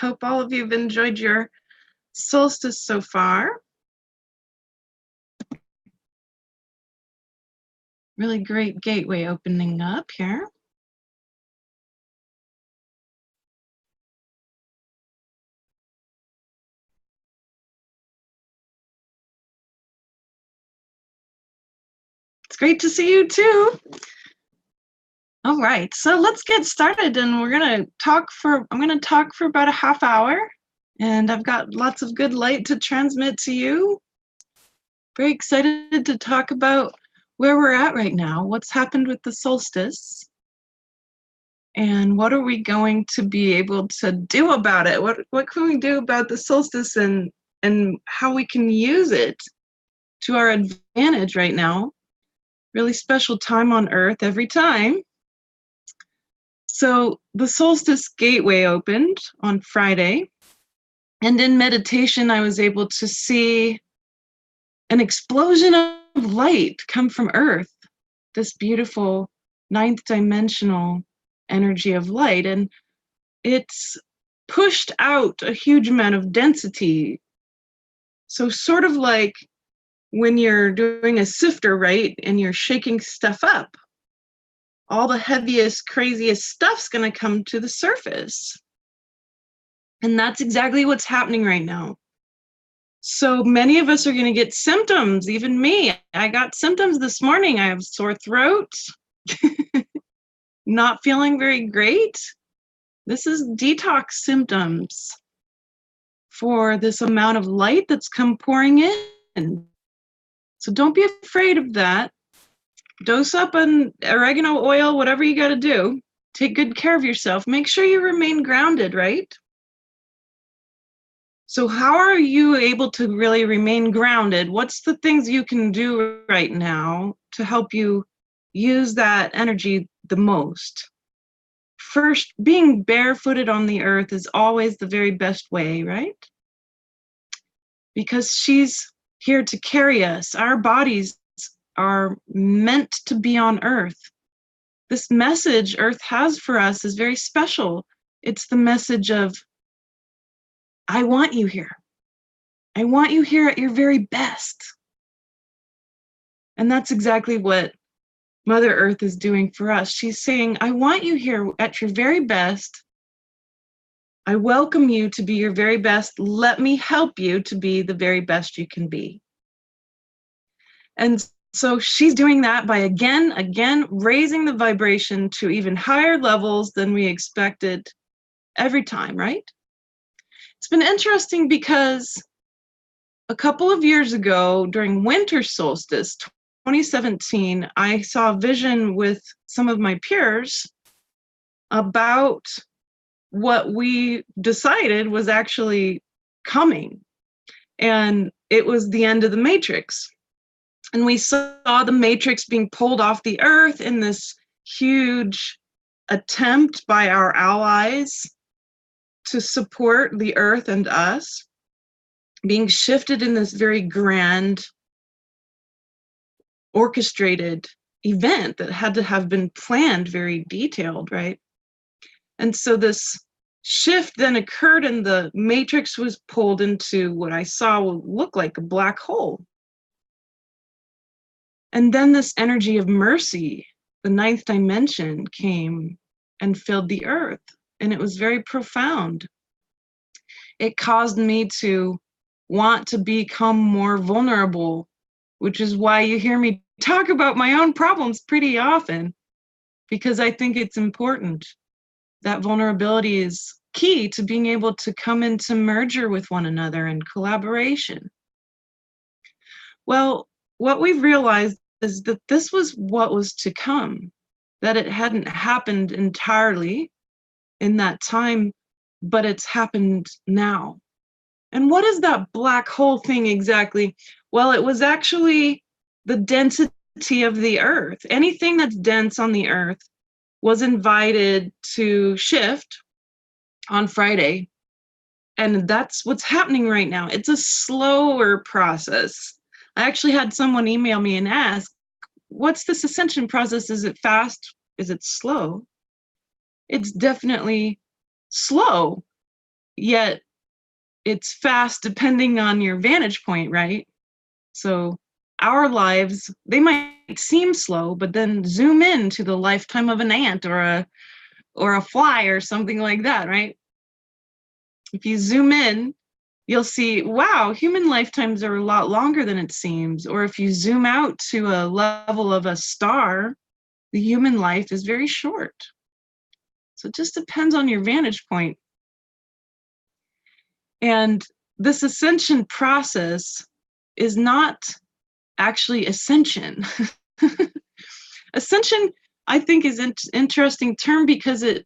hope all of you have enjoyed your solstice so far. Really great gateway opening up here. It's great to see you too. All right, so let's get started, and I'm gonna talk for about a half hour, and I've got lots of good light to transmit to you. Very excited to talk about where we're at right now, what's happened with the solstice, and what are we going to be able to do about it? What can we do about the solstice and how we can use it to our advantage right now? Really special time on Earth every time. So the solstice gateway opened on Friday, and in meditation I was able to see an explosion of light come from Earth, this beautiful ninth dimensional energy of light, and it's pushed out a huge amount of density. So sort of like when you're doing a sifter, right, and you're shaking stuff up, all the heaviest, craziest stuff's going to come to the surface. And that's exactly what's happening right now. So many of us are going to get symptoms, even me. I got symptoms this morning. I have sore throat, not feeling very great. This is detox symptoms for this amount of light that's come pouring in. So don't be afraid of that. Dose up on oregano oil, whatever you got to do. Take good care of yourself. Make sure you remain grounded, right? So how are you able to really remain grounded? What's the things you can do right now to help you use that energy the most? First, being barefooted on the earth is always the very best way, right? Because she's here to carry us. Our bodies are meant to be on earth. This message Earth has for us is very special. It's the message of, I want you here. I want you here at your very best. And that's exactly what Mother Earth is doing for us. She's saying, I want you here at your very best. I welcome you to be your very best. Let me help you to be the very best you can be. And so she's doing that by again, raising the vibration to even higher levels than we expected every time, right? It's been interesting because a couple of years ago during winter solstice, 2017, I saw a vision with some of my peers about what we decided was actually coming. And it was the end of the Matrix. And we saw the Matrix being pulled off the earth in this huge attempt by our allies to support the earth and us, being shifted in this very grand, orchestrated event that had to have been planned, very detailed, right? And so this shift then occurred, and the Matrix was pulled into what I saw would look like a black hole. And then this energy of mercy, the ninth dimension, came and filled the earth. And it was very profound. It caused me to want to become more vulnerable, which is why you hear me talk about my own problems pretty often, because I think it's important. That vulnerability is key to being able to come into merger with one another and collaboration. Well, what we've realized is that this was what was to come, that it hadn't happened entirely in that time, but it's happened now. And what is that black hole thing exactly? Well, it was actually the density of the earth. Anything that's dense on the earth was invited to shift on Friday. And that's what's happening right now. It's a slower process. I actually had someone email me and ask, what's this ascension process? Is it fast? Is it slow? It's definitely slow. yet it's fast depending on your vantage point, right? So our lives, they might seem slow, but then zoom in to the lifetime of an ant or a fly or something like that, right? If you zoom in, you'll see, wow, human lifetimes are a lot longer than it seems. Or if you zoom out to a level of a star, the human life is very short. So it just depends on your vantage point. And this ascension process is not actually ascension. Ascension, I think, is an interesting term because it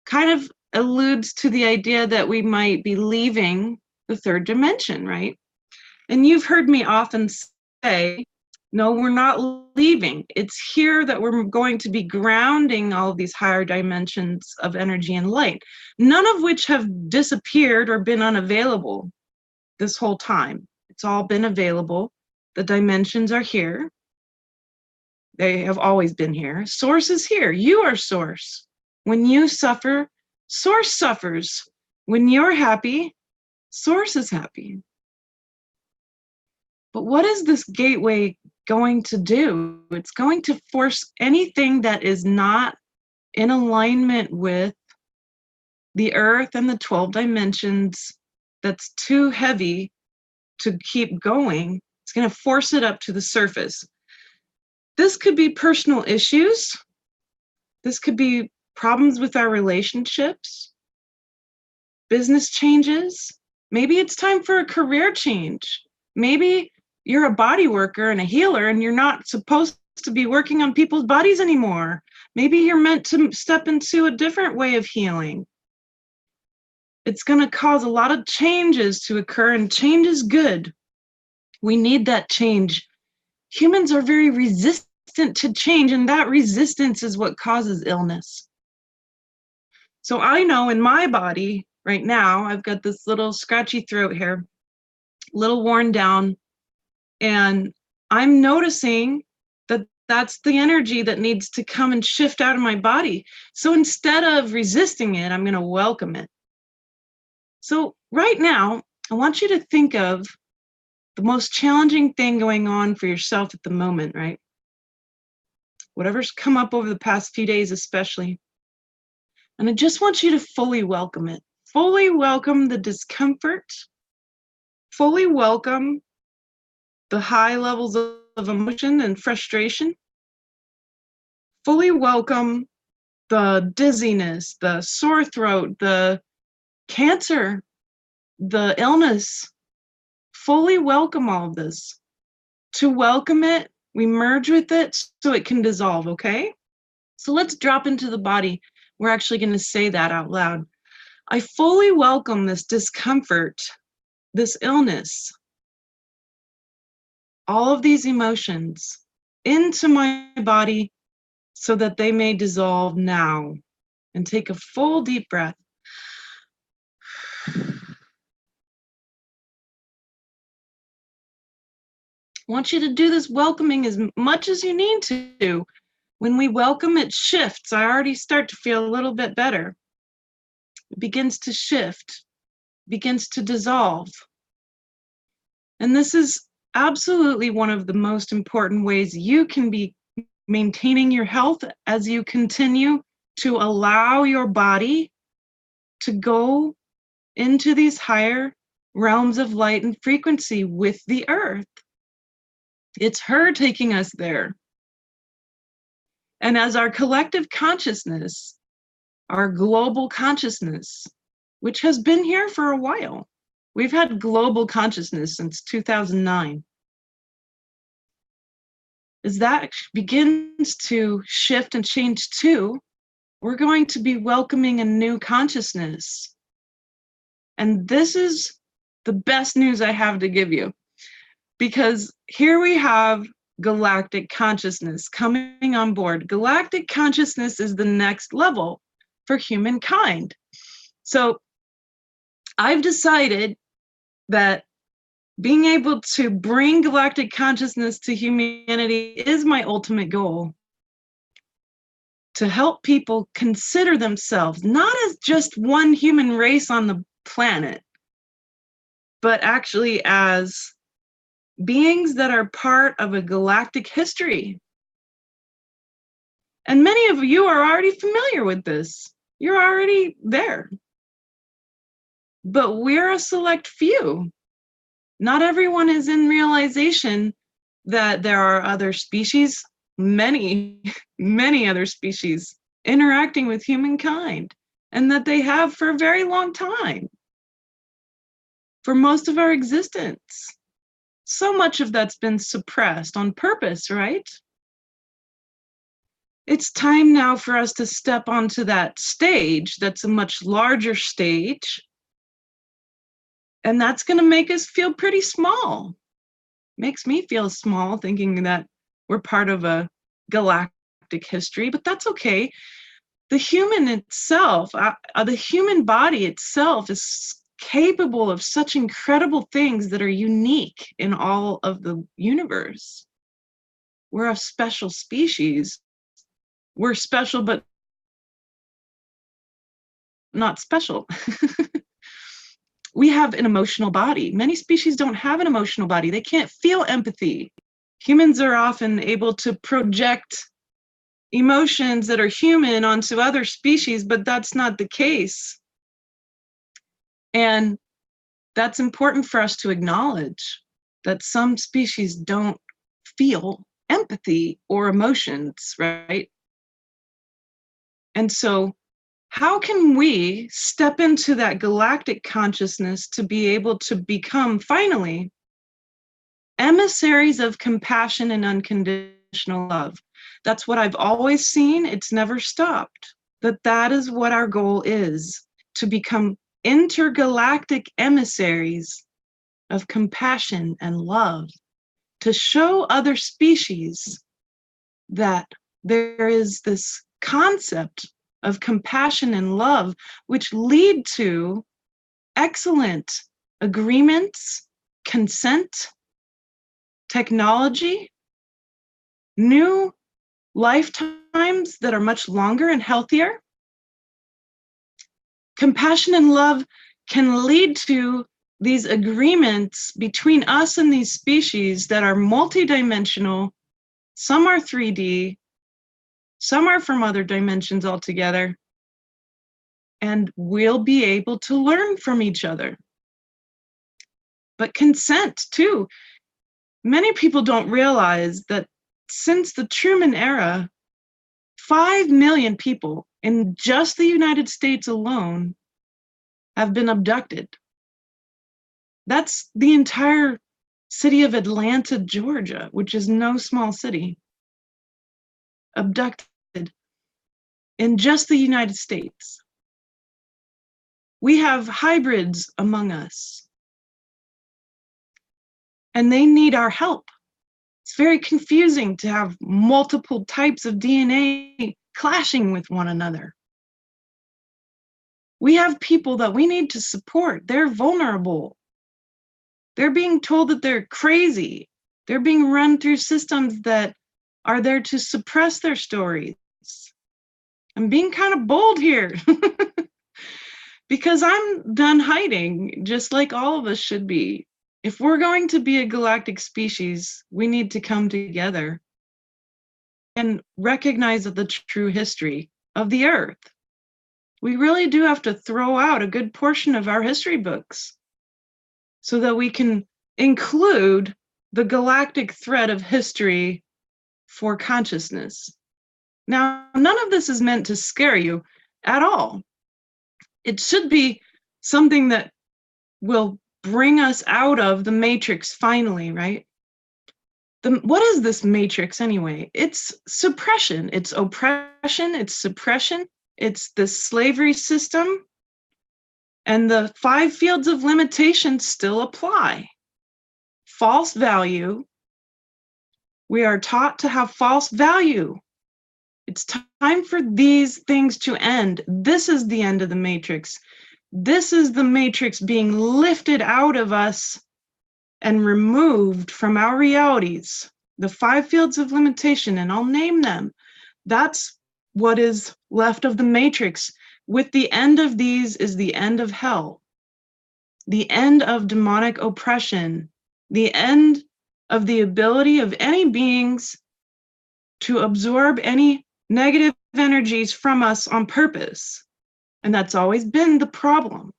kind of alludes to the idea that we might be leaving the third dimension, right? And you've heard me often say, no, we're not leaving. It's here that we're going to be grounding all of these higher dimensions of energy and light, none of which have disappeared or been unavailable this whole time. It's all been available. The dimensions are here. They have always been here. Source is here. You are source. When you suffer, source suffers. When you're happy, source is happy. But what is this gateway going to do? It's going to force anything that is not in alignment with the earth and the 12 dimensions that's too heavy to keep going. It's going to force it up to the surface. This could be personal issues. This could be problems with our relationships, business changes. Maybe it's time for a career change. Maybe you're a body worker and a healer and you're not supposed to be working on people's bodies anymore. Maybe you're meant to step into a different way of healing. It's going to cause a lot of changes to occur, and change is good. We need that change. Humans are very resistant to change, and that resistance is what causes illness. So I know in my body right now, I've got this little scratchy throat here, a little worn down, and I'm noticing that that's the energy that needs to come and shift out of my body. So instead of resisting it, I'm going to welcome it. So right now, I want you to think of the most challenging thing going on for yourself at the moment, right? Whatever's come up over the past few days, especially. And I just want you to fully welcome it. Fully welcome the discomfort. Fully welcome the high levels of emotion and frustration. Fully welcome the dizziness, the sore throat, the cancer, the illness. Fully welcome all of this. To welcome it, we merge with it so it can dissolve, okay? So let's drop into the body. We're actually going to say that out loud. I fully welcome this discomfort, this illness, all of these emotions into my body so that they may dissolve now. And take a full deep breath. I want you to do this welcoming as much as you need to. When we welcome, it shifts. I already start to feel a little bit better. It begins to shift, begins to dissolve. And this is absolutely one of the most important ways you can be maintaining your health as you continue to allow your body to go into these higher realms of light and frequency with the earth. It's her taking us there. And as our collective consciousness, our global consciousness, which has been here for a while, we've had global consciousness since 2009. As that begins to shift and change too, we're going to be welcoming a new consciousness. And this is the best news I have to give you, because here we have galactic consciousness coming on board. Galactic consciousness is the next level for humankind. So I've decided that being able to bring galactic consciousness to humanity is my ultimate goal. To help people consider themselves not as just one human race on the planet, but actually as beings that are part of a galactic history. And many of you are already familiar with this. You're already there. But we're a select few. Not everyone is in realization that there are other species, many, many other species interacting with humankind, and that they have for a very long time, for most of our existence. So much of that's been suppressed on purpose, right? It's time now for us to step onto that stage that's a much larger stage, and that's going to make us feel pretty small. Makes me feel small thinking that we're part of a galactic history, but that's okay. The human itself, the human body itself is capable of such incredible things that are unique in all of the universe. We're a special species. We're special, but not special. We have an emotional body. Many species don't have an emotional body. They can't feel empathy. Humans are often able to project emotions that are human onto other species, but that's not the case. And that's important for us to acknowledge, that some species don't feel empathy or emotions, right? And so how can we step into that galactic consciousness to be able to become, finally, emissaries of compassion and unconditional love? That's what I've always seen. It's never stopped. That is what our goal is, to become intergalactic emissaries of compassion and love, to show other species that there is this concept of compassion and love, which lead to excellent agreements, consent, technology, new lifetimes that are much longer and healthier. Compassion and love can lead to these agreements between us and these species that are multidimensional. Some are 3D, some are from other dimensions altogether, and we'll be able to learn from each other. But consent, too. Many people don't realize that since the Truman era, 5 million people in just the United States alone have been abducted. That's the entire city of Atlanta, Georgia, which is no small city, abducted in just the United States. We have hybrids among us, and they need our help. It's very confusing to have multiple types of DNA clashing with one another. We have people that we need to support. They're vulnerable. They're being told that they're crazy. They're being run through systems that are there to suppress their stories. I'm being kind of bold here because I'm done hiding, just like all of us should be. If we're going to be a galactic species, we need to come together and recognize the true history of the Earth. We really do have to throw out a good portion of our history books so that we can include the galactic thread of history for consciousness. Now, none of this is meant to scare you at all. It should be something that will bring us out of the matrix finally, right? What is this matrix anyway? It's suppression, it's oppression, it's suppression, it's the slavery system, and the 5 fields of limitation still apply. False value. We are taught to have false value. It's time for these things to end. This is the end of the matrix. This is the matrix being lifted out of us and removed from our realities. The 5 fields of limitation, and I'll name them. That's what is left of the matrix. With the end of these is the end of hell. the end of demonic oppression, the end of the ability of any beings to absorb any negative energies from us on purpose. And that's always been the problem.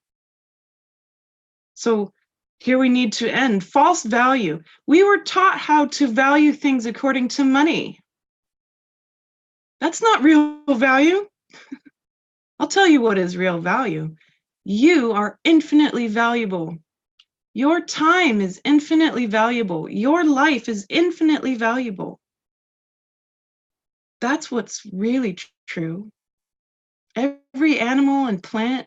So here we need to end false value. We were taught how to value things according to money. That's not real value. I'll tell you what is real value. You are infinitely valuable. Your time is infinitely valuable. Your life is infinitely valuable. That's what's really true. Every animal and plant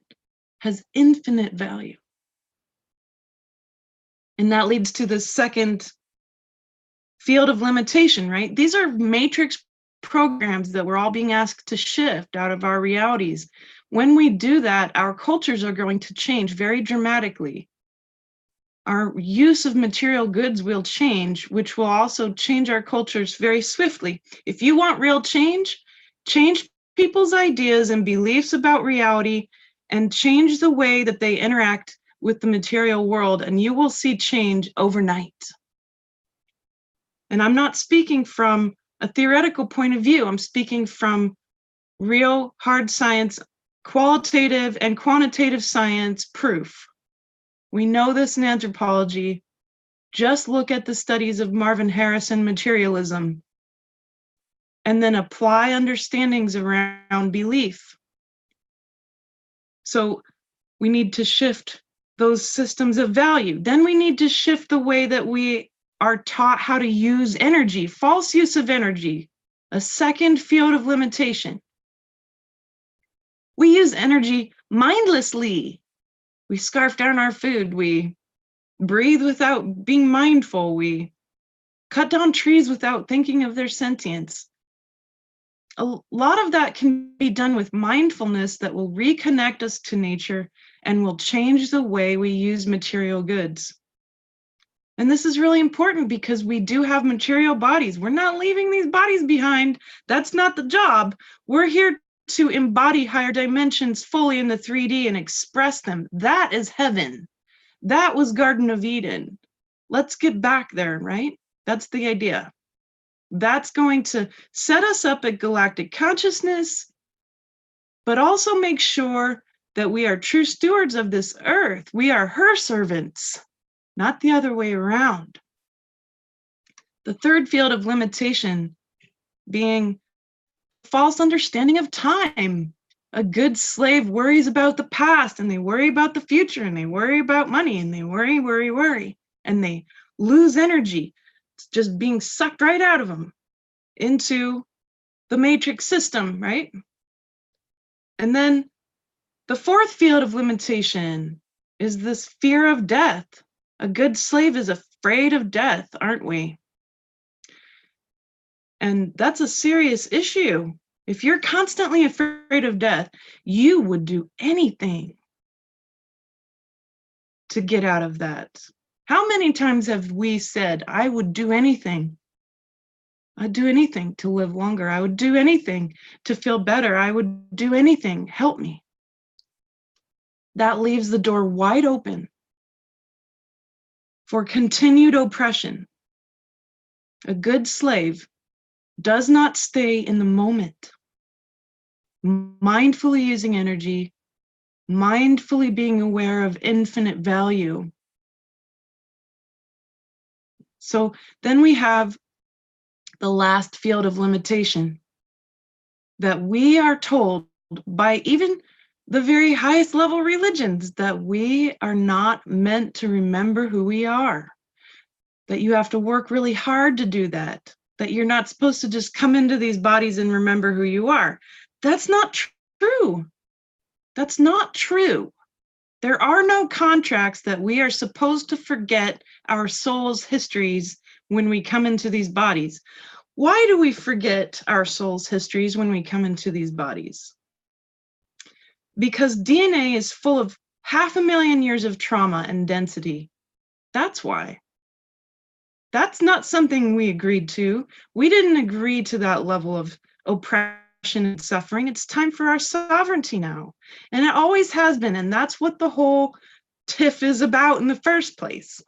has infinite value. And that leads to the second field of limitation, right? These are matrix programs that we're all being asked to shift out of our realities. When we do that, our cultures are going to change very dramatically. Our use of material goods will change, which will also change our cultures very swiftly. If you want real change, change people's ideas and beliefs about reality and change the way that they interact with the material world, and you will see change overnight. And I'm not speaking from a theoretical point of view. I'm speaking from real hard science, qualitative and quantitative science proof. We know this in anthropology. Just look at the studies of Marvin Harrison materialism and then apply understandings around belief. So we need to shift those systems of value. Then we need to shift the way that we are taught how to use energy, false use of energy, a second field of limitation. We use energy mindlessly. We scarf down our food. We breathe without being mindful. We cut down trees without thinking of their sentience. A lot of that can be done with mindfulness that will reconnect us to nature and will change the way we use material goods. And this is really important because we do have material bodies. We're not leaving these bodies behind. That's not the job. We're here to embody higher dimensions fully in the 3D and express them. That is heaven. That was Garden of Eden. Let's get back there, right? That's the idea. That's going to set us up at galactic consciousness, but also make sure that we are true stewards of this earth. We are her servants, not the other way around. The third field of limitation being false understanding of time. A good slave worries about the past, and they worry about the future, and they worry about money, and they worry, and they lose energy. It's just being sucked right out of them into the matrix system, right? And then the fourth field of limitation is this fear of death. A good slave is afraid of death, aren't we? And that's a serious issue. If you're constantly afraid of death, you would do anything to get out of that. How many times have we said, I would do anything? I'd do anything to live longer. I would do anything to feel better. I would do anything. Help me. That leaves the door wide open for continued oppression. A good slave does not stay in the moment, mindfully using energy, mindfully being aware of infinite value. So then we have the last field of limitation that we are told by even the very highest level religions that we are not meant to remember who we are, that you have to work really hard to do that, that you're not supposed to just come into these bodies and remember who you are. That's not true. That's not true. There are no contracts that we are supposed to forget our soul's histories when we come into these bodies. Why do we forget our soul's histories when we come into these bodies? Because DNA is full of 500,000 years of trauma and density. That's why. That's not something we agreed to. We didn't agree to that level of oppression and suffering. It's time for our sovereignty now. And it always has been. And that's what the whole TIFF is about in the first place,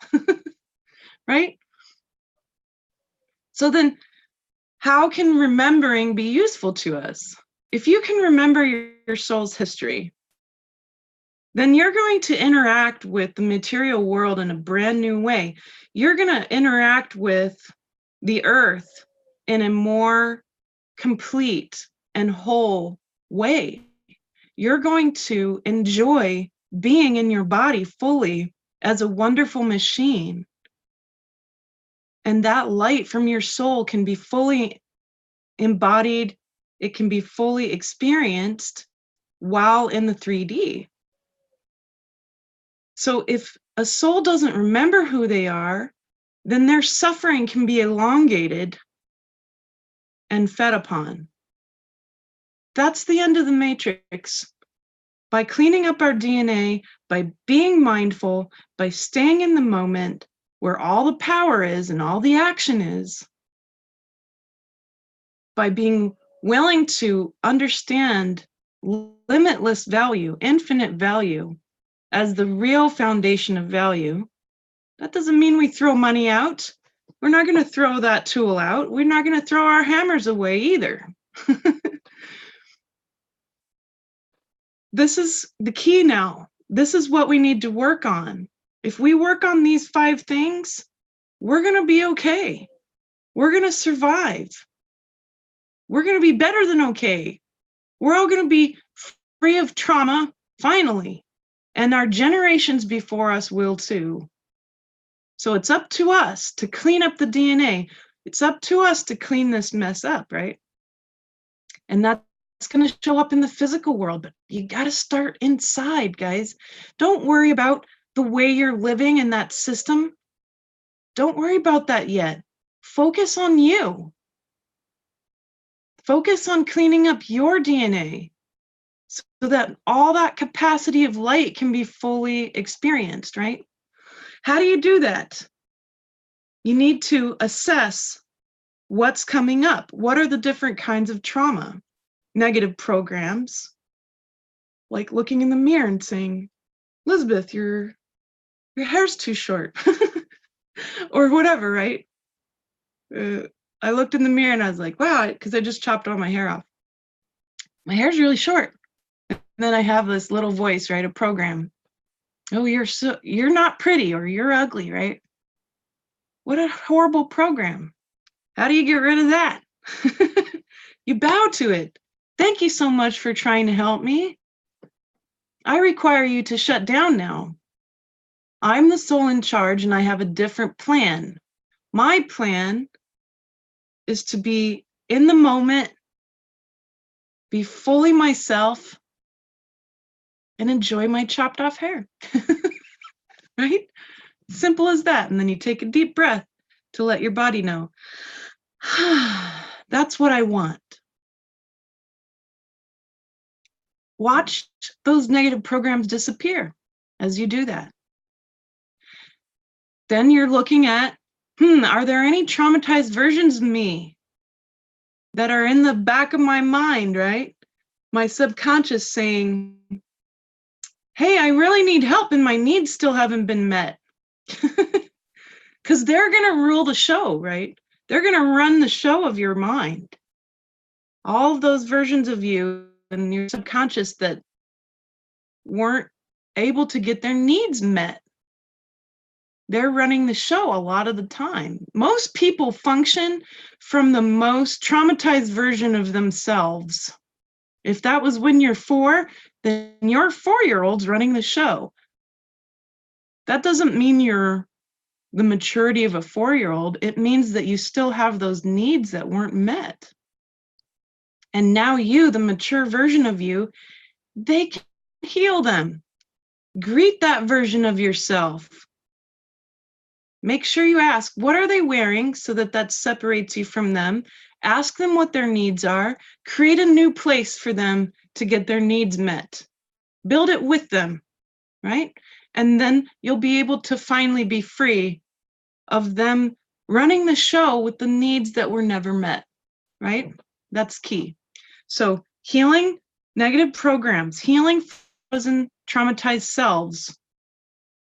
right? So then how can remembering be useful to us? If you can remember your soul's history, then you're going to interact with the material world in a brand new way. You're going to interact with the earth in a more complete and whole way. You're going to enjoy being in your body fully as a wonderful machine. And that light from your soul can be fully embodied, it can be fully experienced while in the 3D. So if a soul doesn't remember who they are, then their suffering can be elongated and fed upon. That's the end of the matrix. By cleaning up our DNA, by being mindful, by staying in the moment where all the power is and all the action is, by being willing to understand limitless value, infinite value, as the real foundation of value. That doesn't mean we throw money out. We're not going to throw that tool out. We're not going to throw our hammers away either. This is the key now. This is what we need to work on. If we work on these 5 things, we're going to be okay. We're going to survive. We're going to be better than okay. We're all going to be free of trauma, finally. And our generations before us will too. So it's up to us to clean up the DNA. It's up to us to clean this mess up, right? And that's going to show up in the physical world, but you got to start inside, guys. Don't worry about the way you're living in that system. Don't worry about that yet. Focus on you. Focus on cleaning up your DNA so that all that capacity of light can be fully experienced, right? How do you do that? You need to assess what's coming up. What are the different kinds of trauma? Negative programs, like looking in the mirror and saying, Elizabeth, your hair's too short, or whatever, right? I looked in the mirror and I was like, wow, because I just chopped all my hair off. My hair's really short. And then I have this little voice, right? A program. Oh, you're not pretty, or you're ugly, right? What a horrible program. How do you get rid of that? You bow to it. Thank you so much for trying to help me. I require you to shut down now. I'm the soul in charge and I have a different plan. My plan is to be in the moment, be fully myself, and enjoy my chopped off hair. Right? Simple as that. And then you take a deep breath to let your body know, that's what I want. Watch those negative programs disappear as you do that. Then you're looking at, are there any traumatized versions of me that are in the back of my mind, right? My subconscious saying, hey, I really need help and my needs still haven't been met. Because they're going to rule the show, right? They're going to run the show of your mind. All of those versions of you and your subconscious that weren't able to get their needs met. They're running the show a lot of the time. Most people function from the most traumatized version of themselves. If that was when you're 4, then your 4-year-old's running the show. That doesn't mean you're the maturity of a 4-year-old. It means that you still have those needs that weren't met. And now you, the mature version of you, they can heal them. Greet that version of yourself. Make sure you ask, what are they wearing so that separates you from them? Ask them what their needs are. Create a new place for them to get their needs met. Build it with them, right? And then you'll be able to finally be free of them running the show with the needs that were never met, right? That's key. So healing negative programs, healing frozen traumatized selves,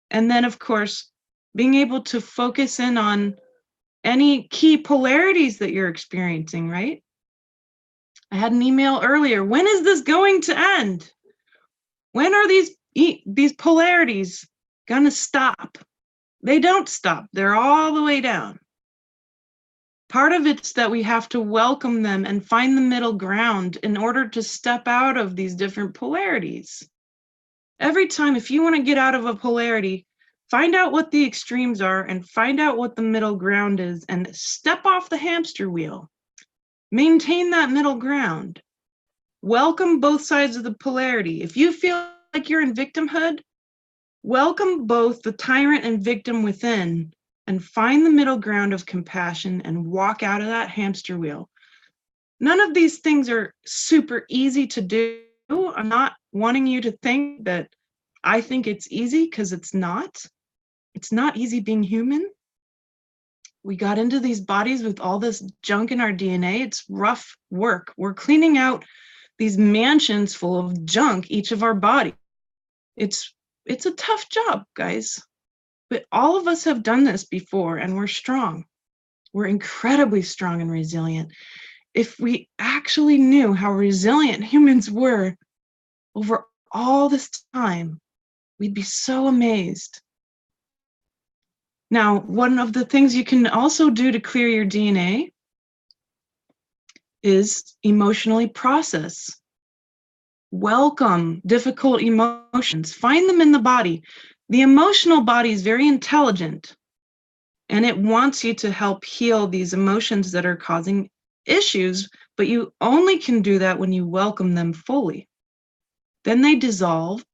And then, of course, being able to focus in on any key polarities that you're experiencing, right? I had an email earlier. When is this going to end? When are these polarities gonna stop? They don't stop. They're all the way down. Part of it's that we have to welcome them and find the middle ground in order to step out of these different polarities. Every time, if you want to get out of a polarity, find out what the extremes are and find out what the middle ground is and step off the hamster wheel. Maintain that middle ground. Welcome both sides of the polarity. If you feel like you're in victimhood, welcome both the tyrant and victim within and find the middle ground of compassion and walk out of that hamster wheel. None of these things are super easy to do. I'm not wanting you to think that I think it's easy, because it's not. It's not easy being human. We got into these bodies with all this junk in our DNA. It's rough work. We're cleaning out these mansions full of junk, each of our body. It's a tough job, guys. But all of us have done this before, and we're strong. We're incredibly strong and resilient. If we actually knew how resilient humans were over all this time, we'd be so amazed. Now, one of the things you can also do to clear your DNA is emotionally process. Welcome difficult emotions. Find them in the body. The emotional body is very intelligent, and it wants you to help heal these emotions that are causing issues, but you only can do that when you welcome them fully. Then they dissolve,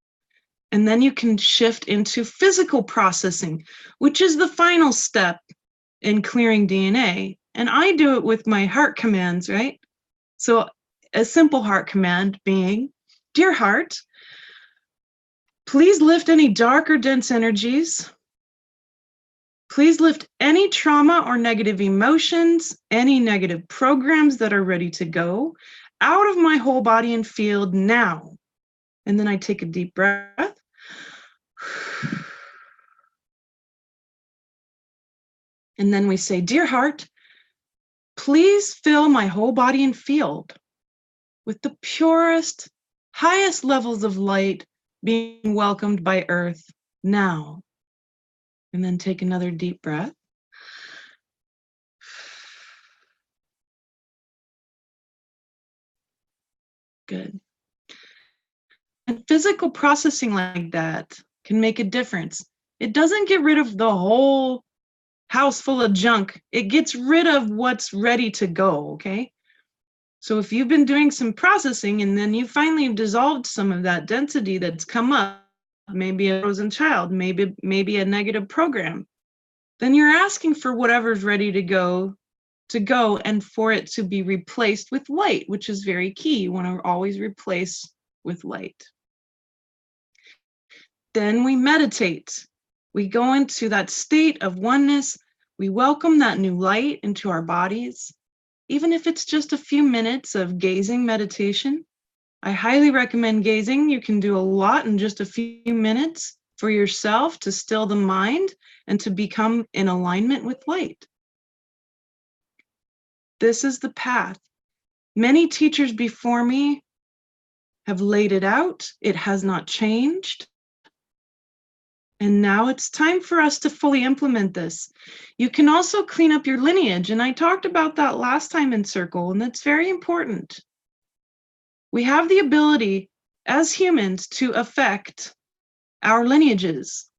and then you can shift into physical processing, which is the final step in clearing DNA. And I do it with my heart commands, right? So a simple heart command being, dear heart, please lift any dark or dense energies. Please lift any trauma or negative emotions, any negative programs that are ready to go out of my whole body and field now. And then I take a deep breath. And then we say, dear heart, please fill my whole body and field with the purest, highest levels of light being welcomed by Earth now. And then take another deep breath. Good. And physical processing like that can make a difference. It doesn't get rid of the whole house full of junk. It gets rid of what's ready to go, okay? So if you've been doing some processing and then you finally dissolved some of that density that's come up, maybe a frozen child, maybe a negative program, then you're asking for whatever's ready to go and for it to be replaced with light, which is very key. You want to always replace with light. Then we meditate. We go into that state of oneness. We welcome that new light into our bodies. Even if it's just a few minutes of gazing meditation, I highly recommend gazing. You can do a lot in just a few minutes for yourself to still the mind and to become in alignment with light. This is the path. Many teachers before me have laid it out. It has not changed. And now it's time for us to fully implement this. You can also clean up your lineage, and I talked about that last time in Circle, and that's very important. We have the ability as humans to affect our lineages.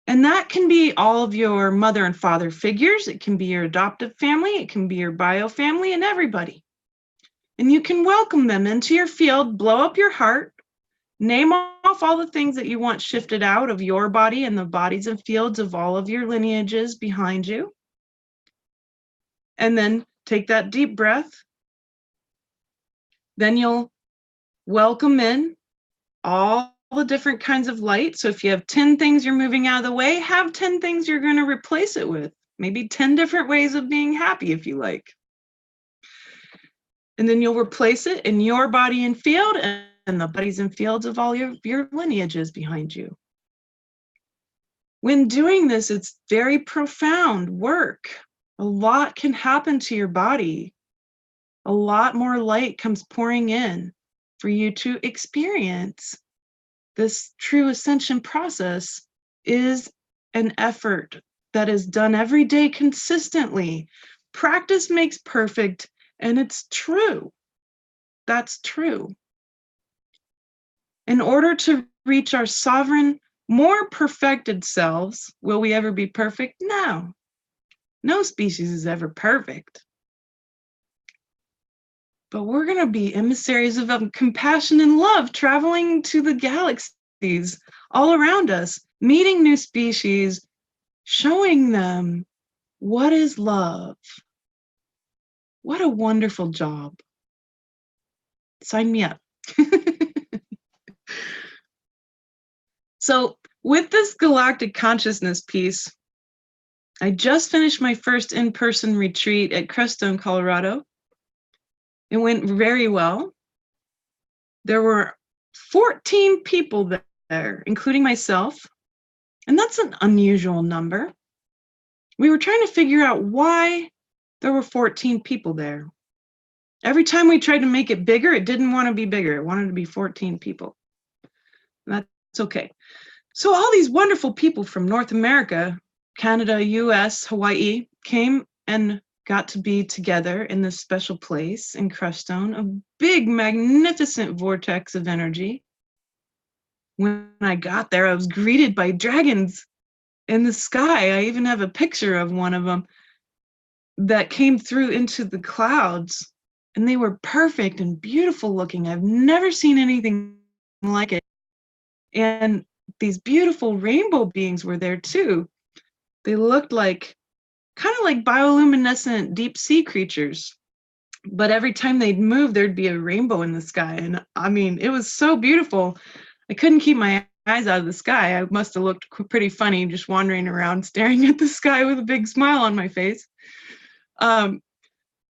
And that can be all of your mother and father figures. It can be your adoptive family. It can be your bio family and everybody. And you can welcome them into your field, blow up your heart, name off all the things that you want shifted out of your body and the bodies and fields of all of your lineages behind you. And then take that deep breath. Then you'll welcome in all the different kinds of light. So if you have 10 things you're moving out of the way, have 10 things you're going to replace it with. Maybe 10 different ways of being happy if you like. And then you'll replace it in your body and field and the bodies and fields of all your lineages behind you. When doing this, it's very profound work. A lot can happen to your body. A lot more light comes pouring in for you to experience. This true ascension process is an effort that is done every day consistently. Practice makes perfect, and it's true. That's true. In order to reach our sovereign, more perfected selves, will we ever be perfect? No. No species is ever perfect. But we're going to be emissaries of compassion and love, traveling to the galaxies all around us, meeting new species, showing them what is love. What a wonderful job. Sign me up. So with this galactic consciousness piece, I just finished my first in-person retreat at Crestone, Colorado. It went very well. There were 14 people there, including myself, and that's an unusual number. We were trying to figure out why there were 14 people there. Every time we tried to make it bigger, it didn't want to be bigger. It wanted to be 14 people. That's okay. So all these wonderful people from North America, Canada, US, Hawaii, came and got to be together in this special place in Crestone, a big, magnificent vortex of energy. When I got there, I was greeted by dragons in the sky. I even have a picture of one of them that came through into the clouds, and they were perfect and beautiful looking. I've never seen anything like it. And these beautiful rainbow beings were there too. They looked like kind of like bioluminescent deep sea creatures, but every time they'd move, there'd be a rainbow in the sky. And I mean, it was so beautiful. I couldn't keep my eyes out of the sky. I must have looked pretty funny just wandering around staring at the sky with a big smile on my face.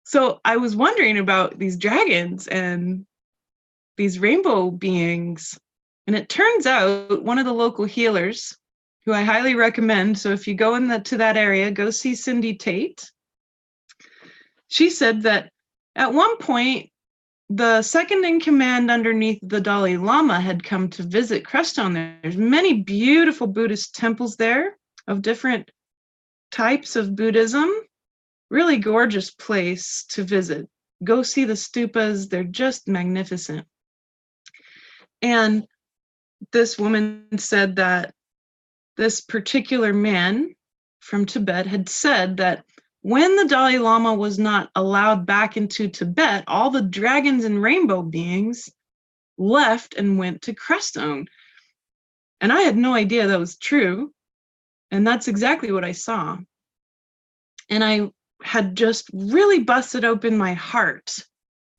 So I was wondering about these dragons and these rainbow beings. And it turns out one of the local healers, who I highly recommend, so if you go to that area, go see Cindy Tate. She said that at one point, the second in command underneath the Dalai Lama had come to visit Crestone. There's many beautiful Buddhist temples there of different types of Buddhism. Really gorgeous place to visit. Go see the stupas. They're just magnificent. And this woman said that this particular man from Tibet had said that when the Dalai Lama was not allowed back into Tibet, all the dragons and rainbow beings left and went to Crestone. And I had no idea that was true. And that's exactly what I saw. And I had just really busted open my heart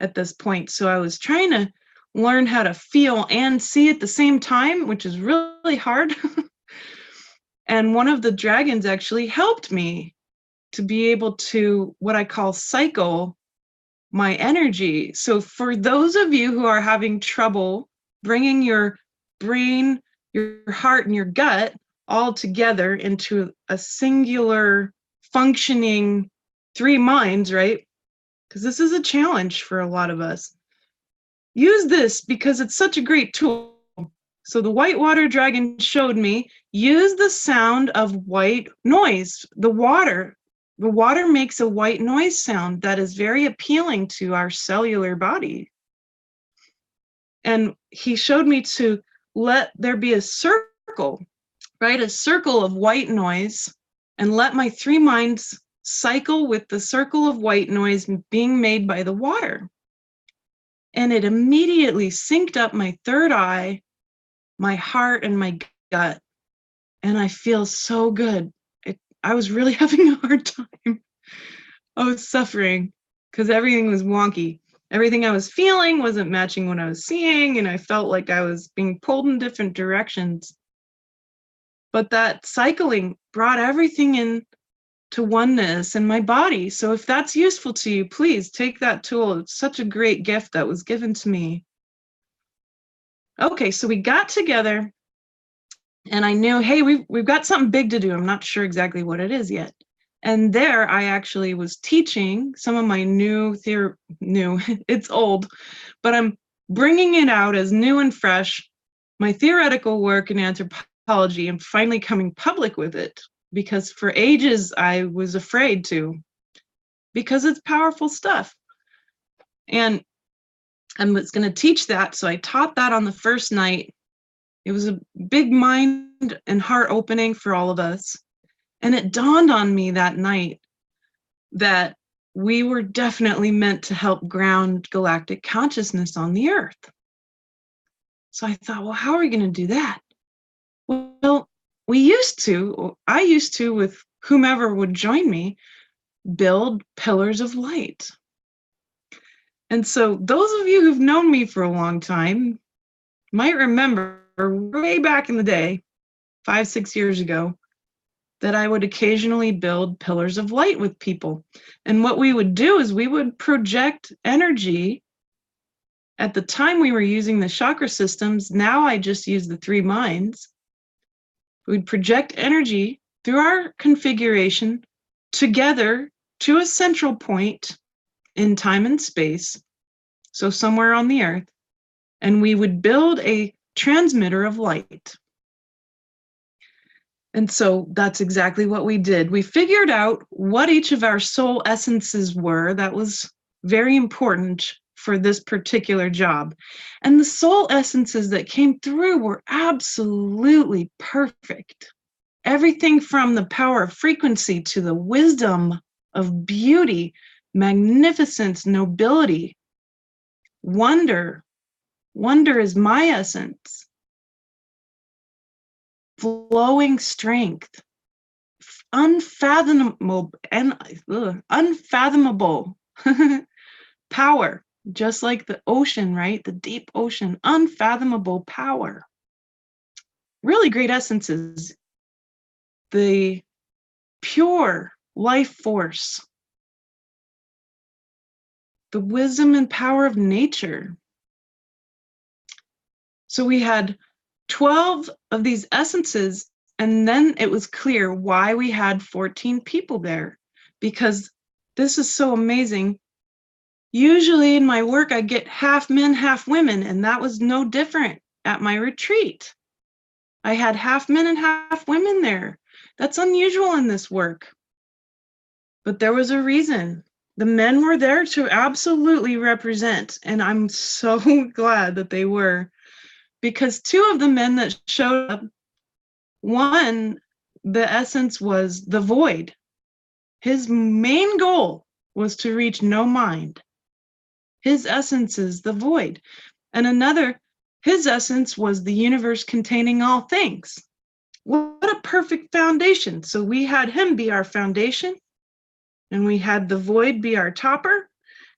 at this point. So I was trying to learn how to feel and see at the same time, which is really hard. And one of the dragons actually helped me to be able to, what I call, cycle my energy. So for those of you who are having trouble bringing your brain, your heart, and your gut all together into a singular functioning 3 minds, right? Because this is a challenge for a lot of us. Use this because it's such a great tool. So the whitewater dragon showed me, use the sound of white noise. The water makes a white noise sound that is very appealing to our cellular body. And he showed me to let there be a circle, right? A circle of white noise, and let my 3 minds cycle with the circle of white noise being made by the water. And it immediately synced up my third eye, my heart, and my gut. And I feel so good. I was really having a hard time. I was suffering because everything was wonky. Everything I was feeling wasn't matching what I was seeing, and I felt like I was being pulled in different directions. But that cycling brought everything in to oneness in my body. So if that's useful to you, please take that tool. It's such a great gift that was given to me. Okay, so we got together And I knew, hey, we've got something big to do. I'm not sure exactly what it is yet. And there I actually was teaching some of my new, it's old, but I'm bringing it out as new and fresh, my theoretical work in anthropology, and finally coming public with it, because for ages I was afraid to, because it's powerful stuff. And I was going to teach that, so I taught that on the first night. It was a big mind and heart opening for all of us. And it dawned on me that night that we were definitely meant to help ground galactic consciousness on the Earth. So I thought, well, how are we going to do that? Well, I used to, with whomever would join me, build pillars of light. And so those of you who've known me for a long time might remember way back in the day, 5-6 years ago, that I would occasionally build pillars of light with people. And what we would do is we would project energy. At the time we were using the chakra systems, now I just use the 3 minds. We'd project energy through our configuration together to a central point in time and space, so somewhere on the Earth, and we would build a transmitter of light. And so that's exactly what we did. We figured out what each of our soul essences were. That was very important for this particular job. And the soul essences that came through were absolutely perfect. Everything from the power of frequency to the wisdom of beauty, magnificence, nobility, wonder. Wonder is my essence. Flowing strength, unfathomable power, just like the ocean, right? The deep ocean, unfathomable power. Really great essences. The pure life force, the wisdom and power of nature. So we had 12 of these essences, and then it was clear why we had 14 people there, because this is so amazing. Usually in my work, I get half men, half women, and that was no different at my retreat. I had half men and half women there. That's unusual in this work. But there was a reason. The men were there to absolutely represent, and I'm so glad that they were. Because 2 of the men that showed up, one, the essence was the void. His main goal was to reach no mind. His essence is the void. And another, his essence was the universe containing all things. What a perfect foundation. So we had him be our foundation, and we had the void be our topper,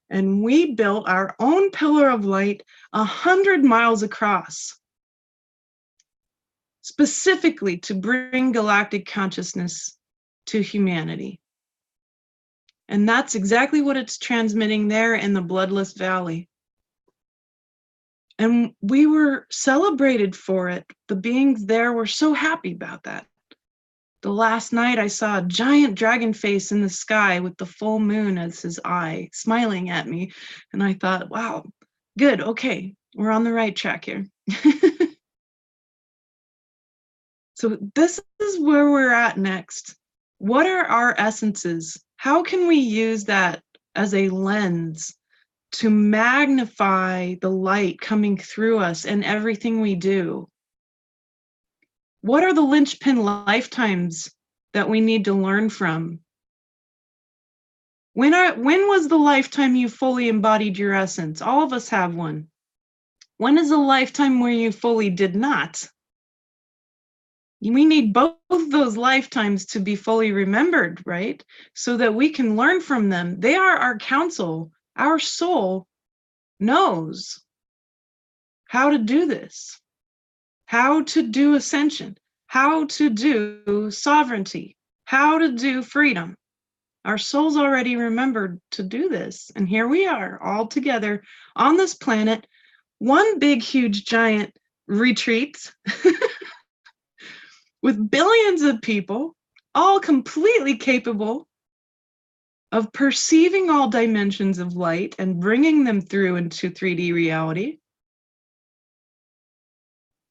and we built our own pillar of light 100 miles across, specifically to bring galactic consciousness to humanity. And that's exactly what it's transmitting there in the Bloodless Valley. And we were celebrated for it. The beings there were so happy about that. The last night I saw a giant dragon face in the sky with the full moon as his eye, smiling at me. And I thought, wow, good, okay, we're on the right track here. So this is where we're at next. What are our essences? How can we use that as a lens to magnify the light coming through us and everything we do? What are the linchpin lifetimes that we need to learn from? When was the lifetime you fully embodied your essence? All of us have one. When is a lifetime where you fully did not? We need both those lifetimes to be fully remembered, right? So that we can learn from them. They are our counsel. Our soul knows how to do this, how to do ascension, how to do sovereignty, how to do freedom. Our soul's already remembered to do this. And here we are all together on this planet, one big, huge, giant retreat. with billions of people, all completely capable of perceiving all dimensions of light and bringing them through into 3D reality.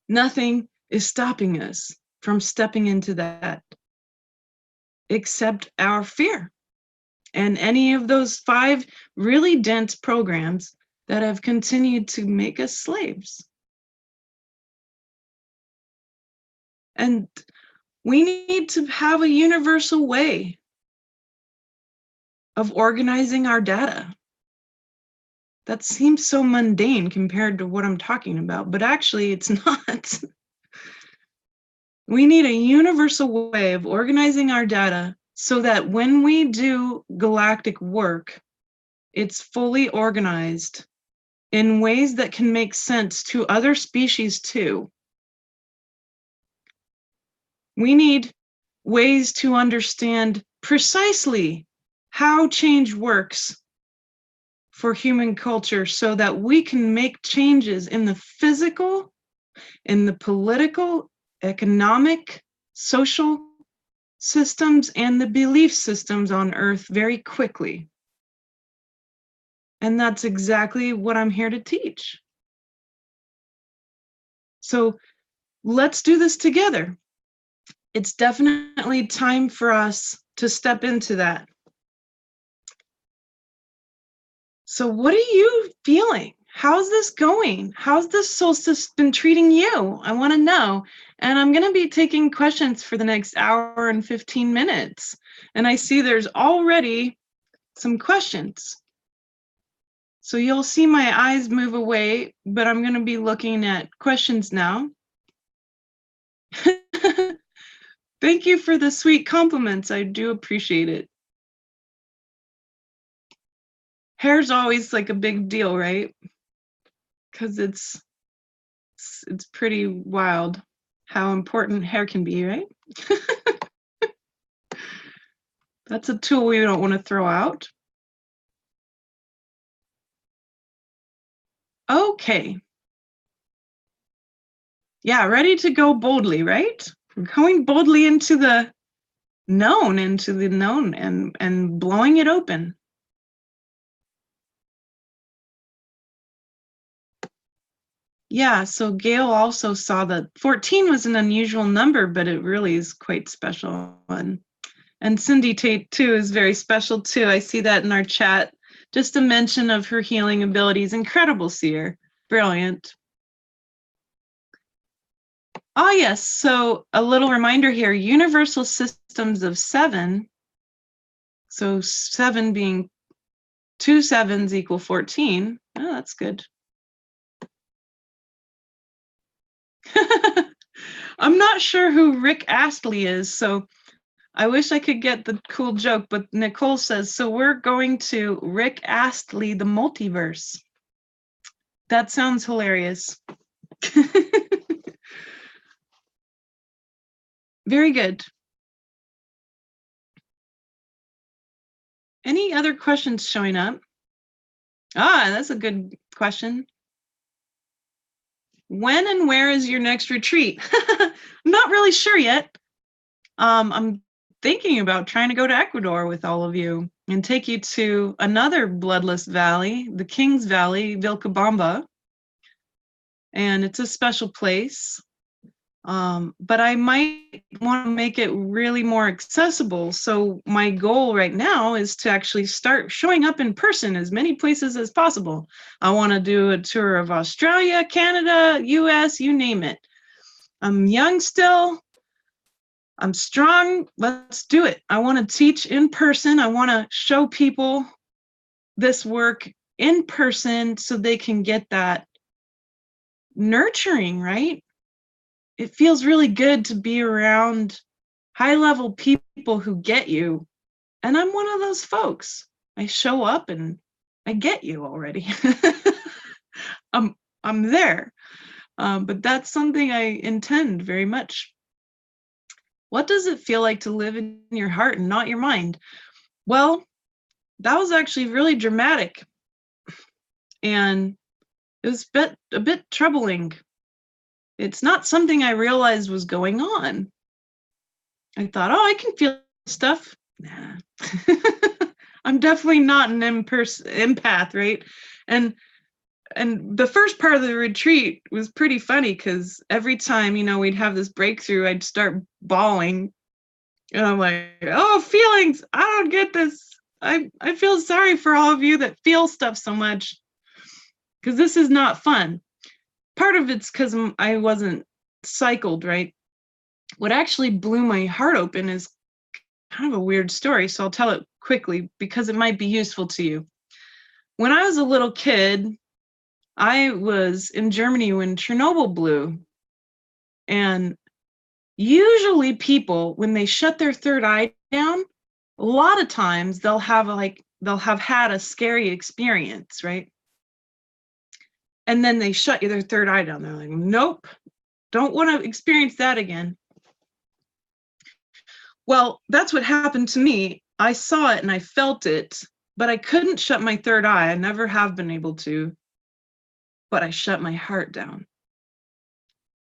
Nothing is stopping us from stepping into that, except our fear and any of those 5 really dense programs that have continued to make us slaves. And we need to have a universal way of organizing our data. That seems so mundane compared to what I'm talking about, but actually it's not. We need a universal way of organizing our data so that when we do galactic work, it's fully organized in ways that can make sense to other species too. We need ways to understand precisely how change works for human culture so that we can make changes in the physical, in the political, economic, social systems, and the belief systems on Earth very quickly. And that's exactly what I'm here to teach. So let's do this together. It's definitely time for us to step into that. So what are you feeling? How's this going? How's this solstice been treating you? I want to know. And I'm going to be taking questions for the next hour and 15 minutes. And I see there's already some questions. So you'll see my eyes move away, but I'm going to be looking at questions now. Thank you for the sweet compliments. I do appreciate it. Hair's always like a big deal, right? Because it's pretty wild how important hair can be, right? That's a tool we don't want to throw out. Okay. Yeah, ready to go boldly, right? We're going boldly into the known, and blowing it open. Yeah, so Gail also saw that 14 was an unusual number, but it really is quite special. And Cindy Tate too is very special too. I see that in our chat. Just a mention of her healing abilities. Incredible, seer. Brilliant. Ah, yes. So a little reminder here, universal systems of 7. So 7 being 2 7s equal 14. Oh, that's good. I'm not sure who Rick Astley is, so I wish I could get the cool joke, but Nicole says, so we're going to Rick Astley the multiverse. That sounds hilarious. Very good. Any other questions showing up? Ah, that's a good question. When and where is your next retreat? I'm not really sure yet. I'm thinking about trying to go to Ecuador with all of you and take you to another bloodless valley, the King's Valley, Vilcabamba. And it's a special place. But I might want to make it really more accessible. So my goal right now is to actually start showing up in person as many places as possible. I want to do a tour of Australia, Canada, US, you name it. I'm young still. I'm strong. Let's do it. I want to teach in person. I want to show people this work in person so they can get that nurturing, right? It feels really good to be around high-level people who get you. And I'm one of those folks. I show up and I get you already. I'm there. But that's something I intend very much. What does it feel like to live in your heart and not your mind? Well, that was actually really dramatic. And it was a bit troubling. It's not something I realized was going on. I thought, oh, I can feel stuff. Nah. I'm definitely not an empath, right? And the first part of the retreat was pretty funny because every time, we'd have this breakthrough, I'd start bawling. And I'm like, oh, feelings. I don't get this. I feel sorry for all of you that feel stuff so much because this is not fun. Part of it's because I wasn't cycled, right? What actually blew my heart open is kind of a weird story, so I'll tell it quickly because it might be useful to you. When I was a little kid, I was in Germany when Chernobyl blew. And usually people, when they shut their third eye down, a lot of times they'll have had a scary experience, right? And then they shut their third eye down. They're like, nope, don't want to experience that again. Well, that's what happened to me. I saw it and I felt it, but I couldn't shut my third eye. I never have been able to, but I shut my heart down.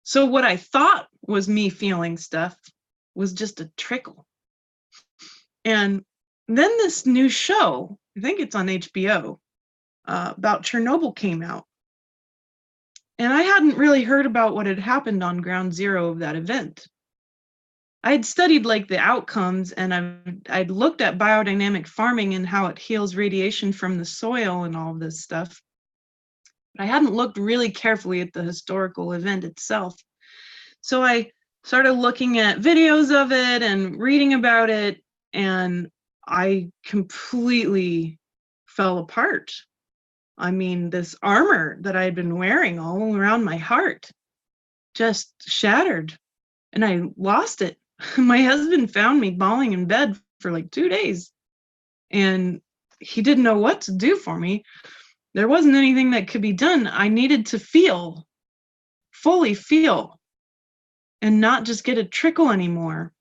So what I thought was me feeling stuff was just a trickle. And then this new show, I think it's on HBO, about Chernobyl came out. And I hadn't really heard about what had happened on ground zero of that event. I had studied the outcomes, and I'd looked at biodynamic farming and how it heals radiation from the soil and all of this stuff. But I hadn't looked really carefully at the historical event itself. So I started looking at videos of it and reading about it, and I completely fell apart. I mean, this armor that I had been wearing all around my heart just shattered, and I lost it. My husband found me bawling in bed for 2 days, and he didn't know what to do for me. There wasn't anything that could be done. I needed to feel, fully feel, and not just get a trickle anymore.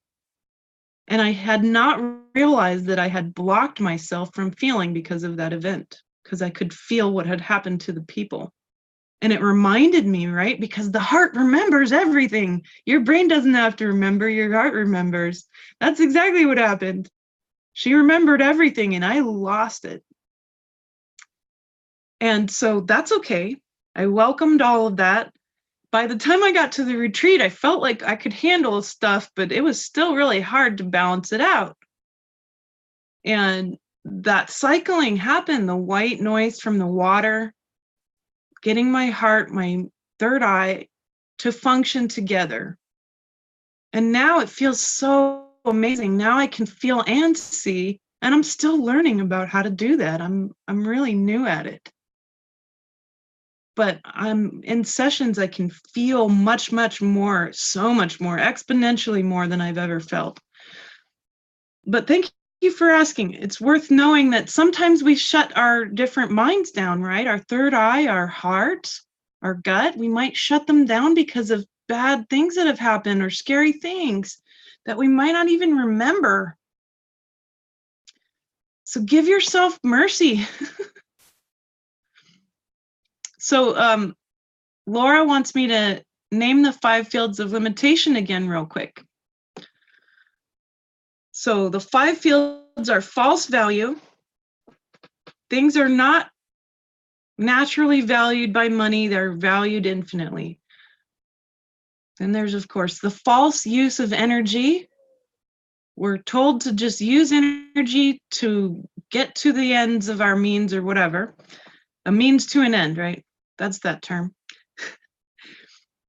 And I had not realized that I had blocked myself from feeling because of that event, because I could feel what had happened to the people. And it reminded me, right? Because the heart remembers everything. Your brain doesn't have to remember, your heart remembers. That's exactly what happened. She remembered everything and I lost it. And so that's okay. I welcomed all of that. By the time I got to the retreat, I felt like I could handle stuff, but it was still really hard to balance it out. And that cycling happened, the white noise from the water, getting my heart, my third eye to function together. And now it feels so amazing. Now I can feel and see, and I'm still learning about how to do that. I'm really new at it. But I'm in sessions, I can feel much, much more, so much more, exponentially more than I've ever felt. But thank you for asking. It's worth knowing that sometimes we shut our different minds down, right? Our third eye, our heart, our gut, we might shut them down because of bad things that have happened or scary things that we might not even remember. So give yourself mercy. So Laura wants me to name the 5 fields of limitation again real quick. So the 5 fields are false value. Things are not naturally valued by money, they're valued infinitely. Then there's, of course, the false use of energy. We're told to just use energy to get to the ends of our means or whatever. A means to an end, right? That's that term.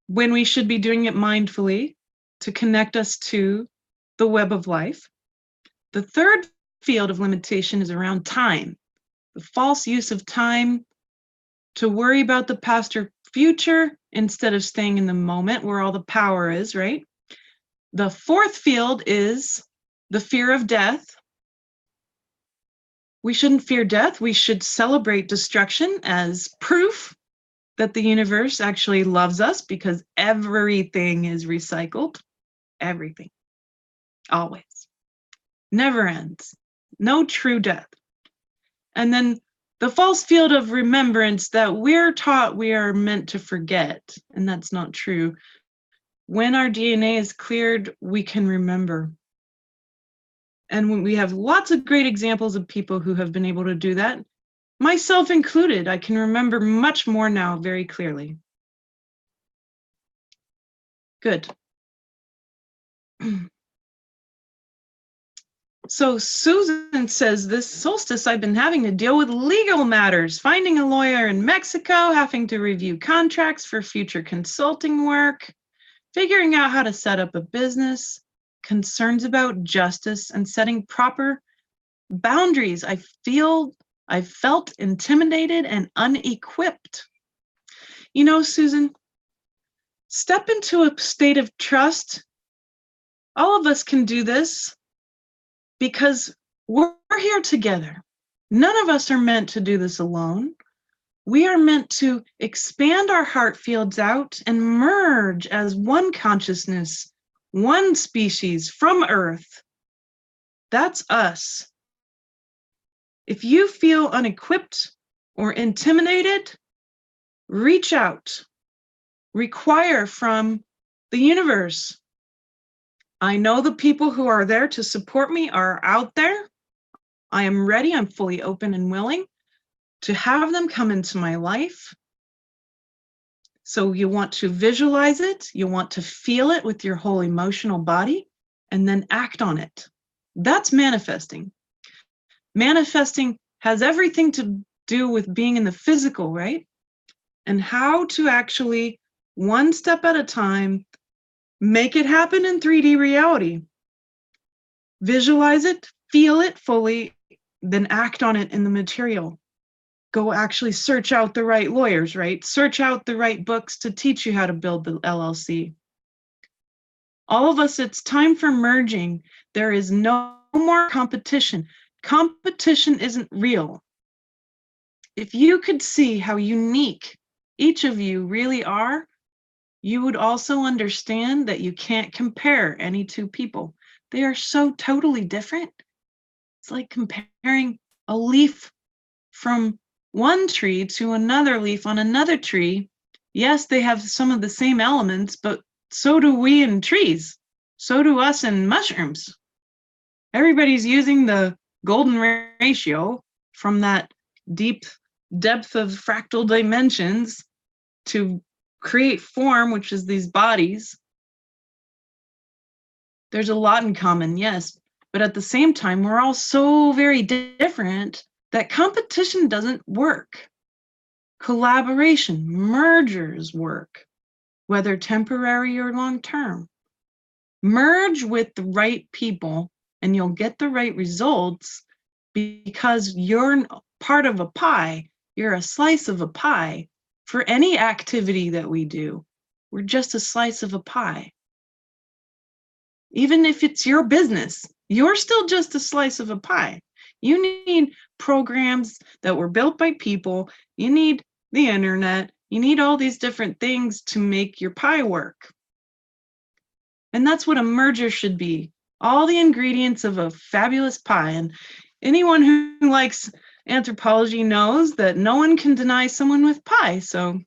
When we should be doing it mindfully to connect us to the web of life. The third field of limitation is around time. The false use of time to worry about the past or future instead of staying in the moment where all the power is, right? The fourth field is the fear of death. We shouldn't fear death. We should celebrate destruction as proof that the universe actually loves us because everything is recycled. Everything. Always. Never ends. No true death. And then the false field of remembrance that we're taught we are meant to forget, and that's not true. When our DNA is cleared, we can remember. And we have lots of great examples of people who have been able to do that, myself included. I can remember much more now very clearly. Good. So Susan says, this solstice, I've been having to deal with legal matters, finding a lawyer in Mexico, having to review contracts for future consulting work, figuring out how to set up a business, concerns about justice, and setting proper boundaries. I felt intimidated and unequipped. You know, Susan, step into a state of trust. All of us can do this because we're here together. None of us are meant to do this alone. We are meant to expand our heart fields out and merge as one consciousness, one species from Earth. That's us. If you feel unequipped or intimidated, reach out. Require from the universe. I know the people who are there to support me are out there. I am ready. I'm fully open and willing to have them come into my life. So you want to visualize it. You want to feel it with your whole emotional body and then act on it. That's manifesting. Manifesting has everything to do with being in the physical, right? And how to actually, one step at a time, make it happen in 3D reality. Visualize it, feel it fully, then act on it in the material. Go actually search out the right lawyers, right? Search out the right books to teach you how to build the LLC. All of us, it's time for merging. There is no more competition. Competition isn't real. If you could see how unique each of you really are, you would also understand that you can't compare any two people. They are so totally different. It's like comparing a leaf from one tree to another leaf on another tree. Yes, they have some of the same elements, but so do we in trees. So do us in mushrooms. Everybody's using the golden ratio from that deep depth of fractal dimensions to create form, which is these bodies. There's a lot in common, yes, but at the same time, we're all so very different that competition doesn't work. Collaboration, mergers work, whether temporary or long-term. Merge with the right people and you'll get the right results because you're part of a pie. You're a slice of a pie. For any activity that we do, we're just a slice of a pie. Even if it's your business, you're still just a slice of a pie. You need programs that were built by people. You need the internet. You need all these different things to make your pie work. And that's what a merger should be. All the ingredients of a fabulous pie. And anyone who likes anthropology knows that no one can deny someone with pie, so.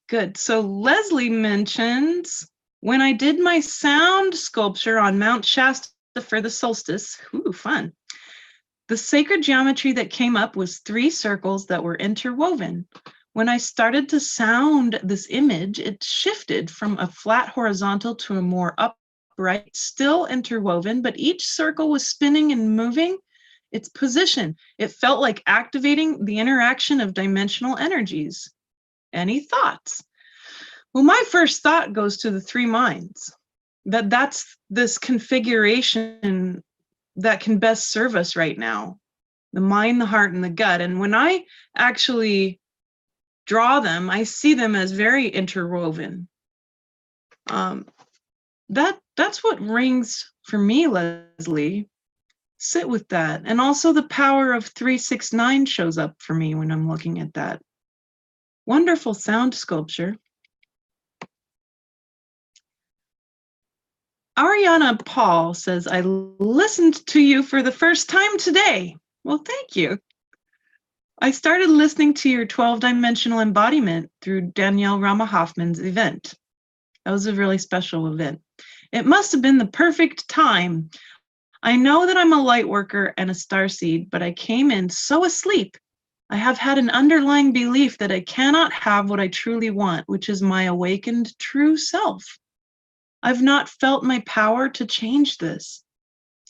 Good, so Leslie mentions, when I did my sound sculpture on Mount Shasta for the solstice, ooh, fun. The sacred geometry that came up was 3 circles that were interwoven. When I started to sound this image, it shifted from a flat horizontal to a more upright, still interwoven, but each circle was spinning and moving its position. It felt like activating the interaction of dimensional energies. Any thoughts? Well, my first thought goes to the 3 minds. That's this configuration that can best serve us right now. The mind, the heart, and the gut. And when I actually draw them, I see them as very interwoven. That's what rings for me, Leslie. Sit with that. And also the power of 369 shows up for me when I'm looking at that. Wonderful sound sculpture. Ariana Paul says, I listened to you for the first time today. Well, thank you. I started listening to your 12-dimensional embodiment through Danielle Rama Hoffman's event. That was a really special event. It must have been the perfect time. I know that I'm a light worker and a starseed, but I came in so asleep. I have had an underlying belief that I cannot have what I truly want, which is my awakened true self. I've not felt my power to change this.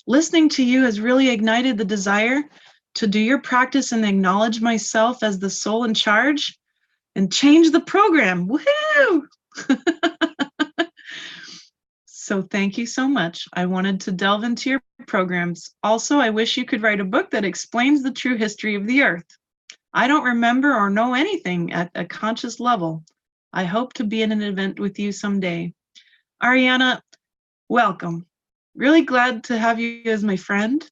Listening to you has really ignited the desire to do your practice and acknowledge myself as the soul in charge and change the program. Woohoo! So thank you so much. I wanted to delve into your programs. Also, I wish you could write a book that explains the true history of the earth. I don't remember or know anything at a conscious level. I hope to be in an event with you someday. Ariana, welcome. Really glad to have you as my friend.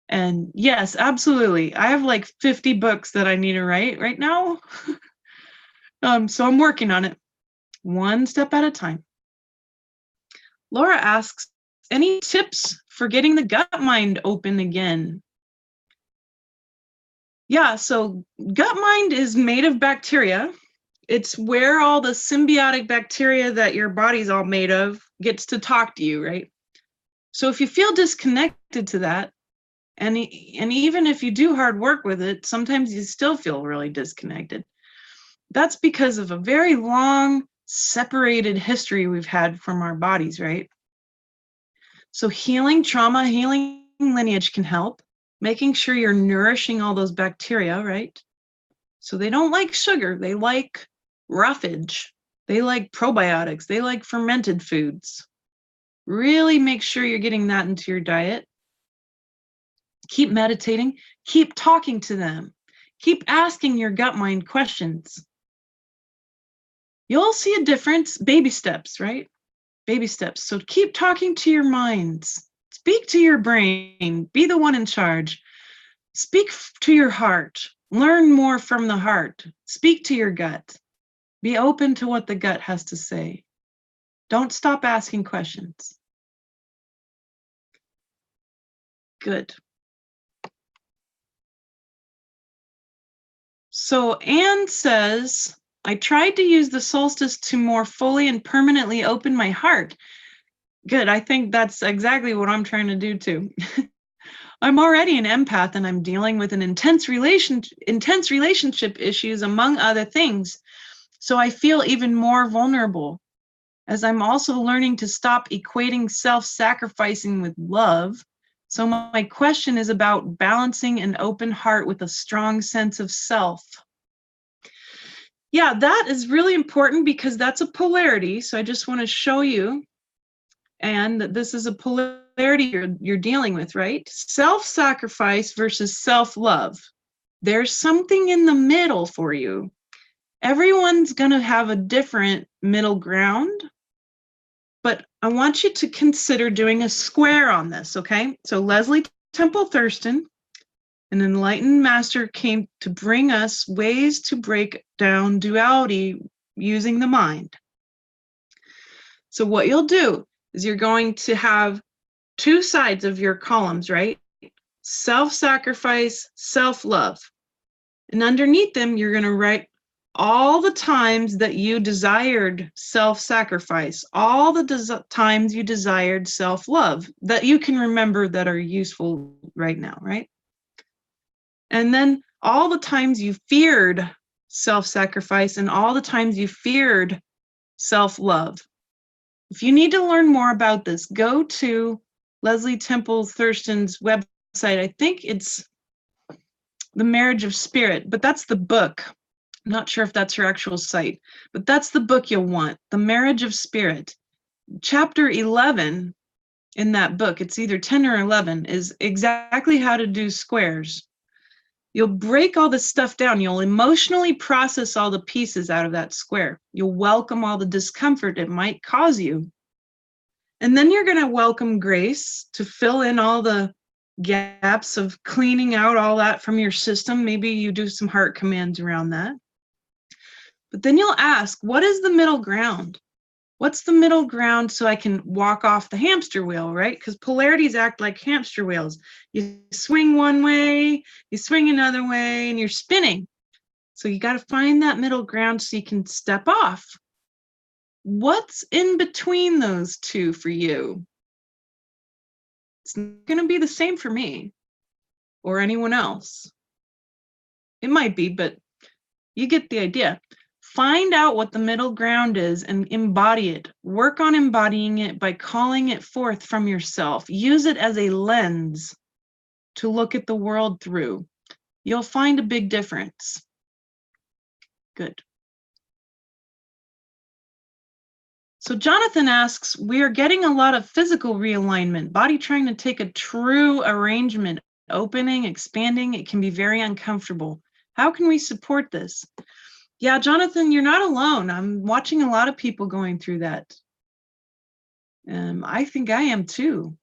And yes, absolutely. I have like 50 books that I need to write right now. So I'm working on it, one step at a time. Laura asks, any tips for getting the gut mind open again? Yeah, so gut mind is made of bacteria. It's where all the symbiotic bacteria that your body's all made of gets to talk to you, right? So if you feel disconnected to that, and even if you do hard work with it, sometimes you still feel really disconnected. That's because of a very long separated history we've had from our bodies, right? So healing trauma, healing lineage can help, making sure you're nourishing all those bacteria, right? So they don't like sugar, they like roughage, they like probiotics, they like fermented foods. Really make sure you're getting that into your diet. Keep meditating, keep talking to them, keep asking your gut mind questions. You'll see a difference, baby steps, right? Baby steps. So keep talking to your minds. Speak to your brain. Be the one in charge. Speak to your heart. Learn more from the heart. Speak to your gut. Be open to what the gut has to say. Don't stop asking questions. Good. So Anne says, I tried to use the solstice to more fully and permanently open my heart. Good. I think that's exactly what I'm trying to do too. I'm already an empath and I'm dealing with an intense relationship issues, among other things. So I feel even more vulnerable, as I'm also learning to stop equating self-sacrificing with love. So my question is about balancing an open heart with a strong sense of self. Yeah, that is really important because that's a polarity. So I just want to show you, and that this is a polarity you're dealing with, right? Self-sacrifice versus self-love. There's something in the middle for you. Everyone's going to have a different middle ground, but I want you to consider doing a square on this, okay? So Leslie Temple Thurston, an enlightened master, came to bring us ways to break down duality using the mind. So what you'll do is you're going to have two sides of your columns, right? Self-sacrifice, self-love. And underneath them, you're going to write all the times that you desired self-sacrifice, all the times you desired self-love that you can remember that are useful right now, right? And then all the times you feared self-sacrifice and all the times you feared self-love. If you need to learn more about this, go to Leslie Temple Thurston's website. I think it's The Marriage of Spirit, but that's the book. I'm not sure if that's her actual site, but that's the book you'll want, The Marriage of Spirit. Chapter 11 in that book, it's either 10 or 11, is exactly how to do squares. You'll break all this stuff down. You'll emotionally process all the pieces out of that square. You'll welcome all the discomfort it might cause you. And then you're going to welcome grace to fill in all the gaps of cleaning out all that from your system. Maybe you do some heart commands around that. But then you'll ask, what is the middle ground? What's the middle ground so I can walk off the hamster wheel, right? Because polarities act like hamster wheels. You swing one way, you swing another way, and you're spinning. So you got to find that middle ground so you can step off. What's in between those two for you? It's not going to be the same for me or anyone else. It might be, but you get the idea. Find out what the middle ground is and embody it. Work on embodying it by calling it forth from yourself. Use it as a lens to look at the world through. You'll find a big difference. Good. So Jonathan asks, we are getting a lot of physical realignment, body trying to take a true arrangement, opening, expanding. It can be very uncomfortable. How can we support this? Yeah, Jonathan, you're not alone. I'm watching a lot of people going through that. I think I am too.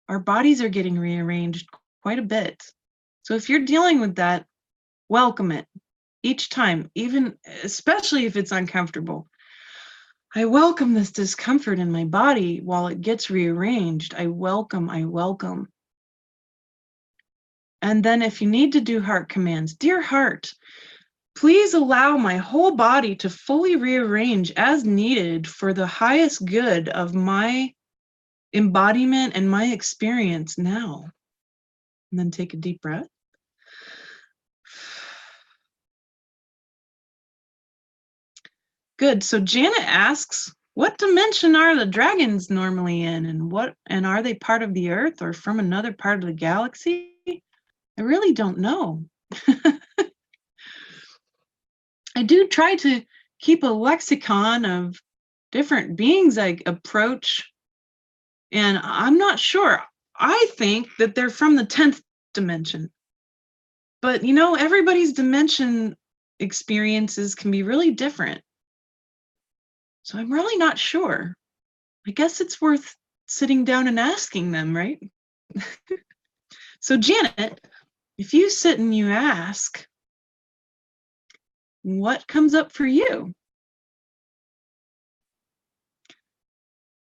Our bodies are getting rearranged quite a bit. So if you're dealing with that, welcome it each time, even especially if it's uncomfortable. I welcome this discomfort in my body while it gets rearranged. I welcome. And then if you need to do heart commands, dear heart, please allow my whole body to fully rearrange as needed for the highest good of my embodiment and my experience now. And then take a deep breath. Good. So Janet asks, what dimension are the dragons normally in, and are they part of the Earth or from another part of the galaxy? I really don't know. I do try to keep a lexicon of different beings I approach, and I'm not sure. I think that they're from the 10th dimension. But everybody's dimension experiences can be really different. So I'm really not sure. I guess it's worth sitting down and asking them, right? So Janet, if you sit and you ask, what comes up for you?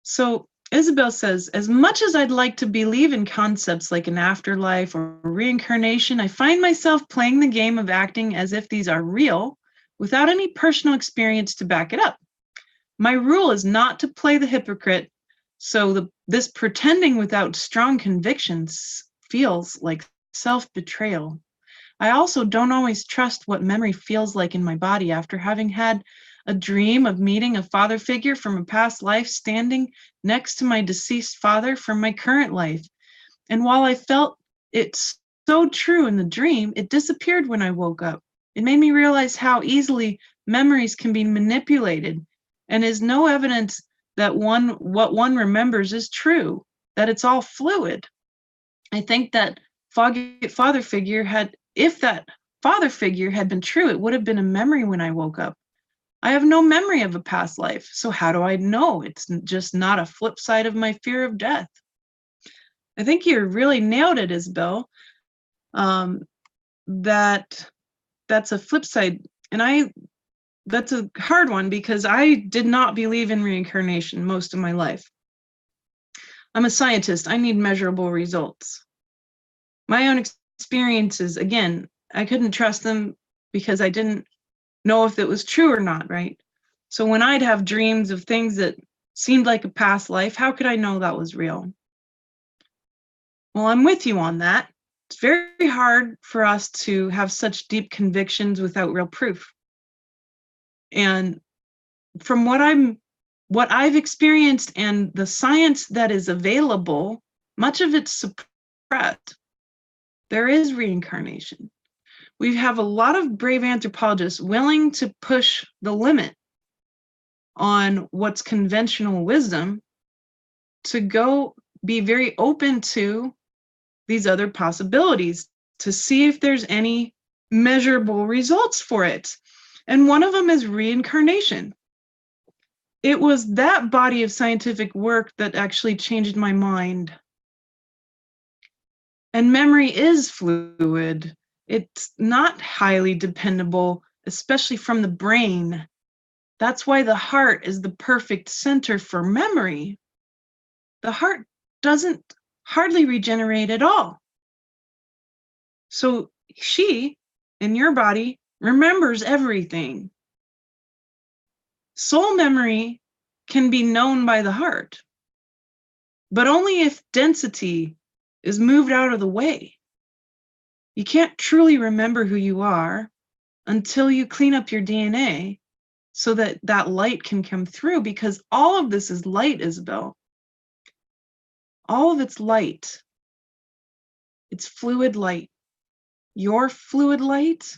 So Isabel says, as much as I'd like to believe in concepts like an afterlife or reincarnation, I find myself playing the game of acting as if these are real without any personal experience to back it up. My rule is not to play the hypocrite, so this pretending without strong convictions feels like self-betrayal. I also don't always trust what memory feels like in my body after having had a dream of meeting a father figure from a past life standing next to my deceased father from my current life. And while I felt it so true in the dream, it disappeared when I woke up. It made me realize how easily memories can be manipulated, and is no evidence that what one remembers is true, that it's all fluid. I think that father figure if that father figure had been true, it would have been a memory when I woke up. I have no memory of a past life, so how do I know it's just not a flip side of my fear of death? I think you really nailed it, Isabel. That's a flip side, and that's a hard one because I did not believe in reincarnation most of my life. I'm a scientist. I need measurable results. My own experiences, again, I couldn't trust them because I didn't know if it was true or not, right? So when I'd have dreams of things that seemed like a past life, how could I know that was real? Well, I'm with you on that. It's very hard for us to have such deep convictions without real proof. And from what I've experienced and the science that is available, much of it's suppressed. There is reincarnation. We have a lot of brave anthropologists willing to push the limit on what's conventional wisdom to go be very open to these other possibilities to see if there's any measurable results for it. And one of them is reincarnation. It was that body of scientific work that actually changed my mind. And memory is fluid. It's not highly dependable, especially from the brain. That's why the heart is the perfect center for memory. The heart doesn't hardly regenerate at all. So she, in your body, remembers everything. Soul memory can be known by the heart, but only if density is moved out of the way. You can't truly remember who you are until you clean up your DNA so that that light can come through, because all of this is light, Isabel. All of it's light. It's fluid light. You're fluid light,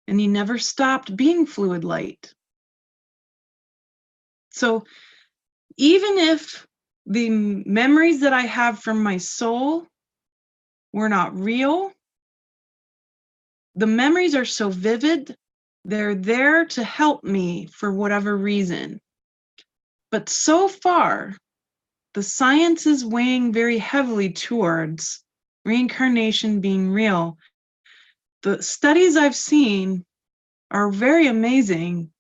and you never stopped being fluid light. So even if the memories that I have from my soul were not real, the memories are so vivid, they're there to help me for whatever reason. But so far, the science is weighing very heavily towards reincarnation being real. The studies I've seen are very amazing,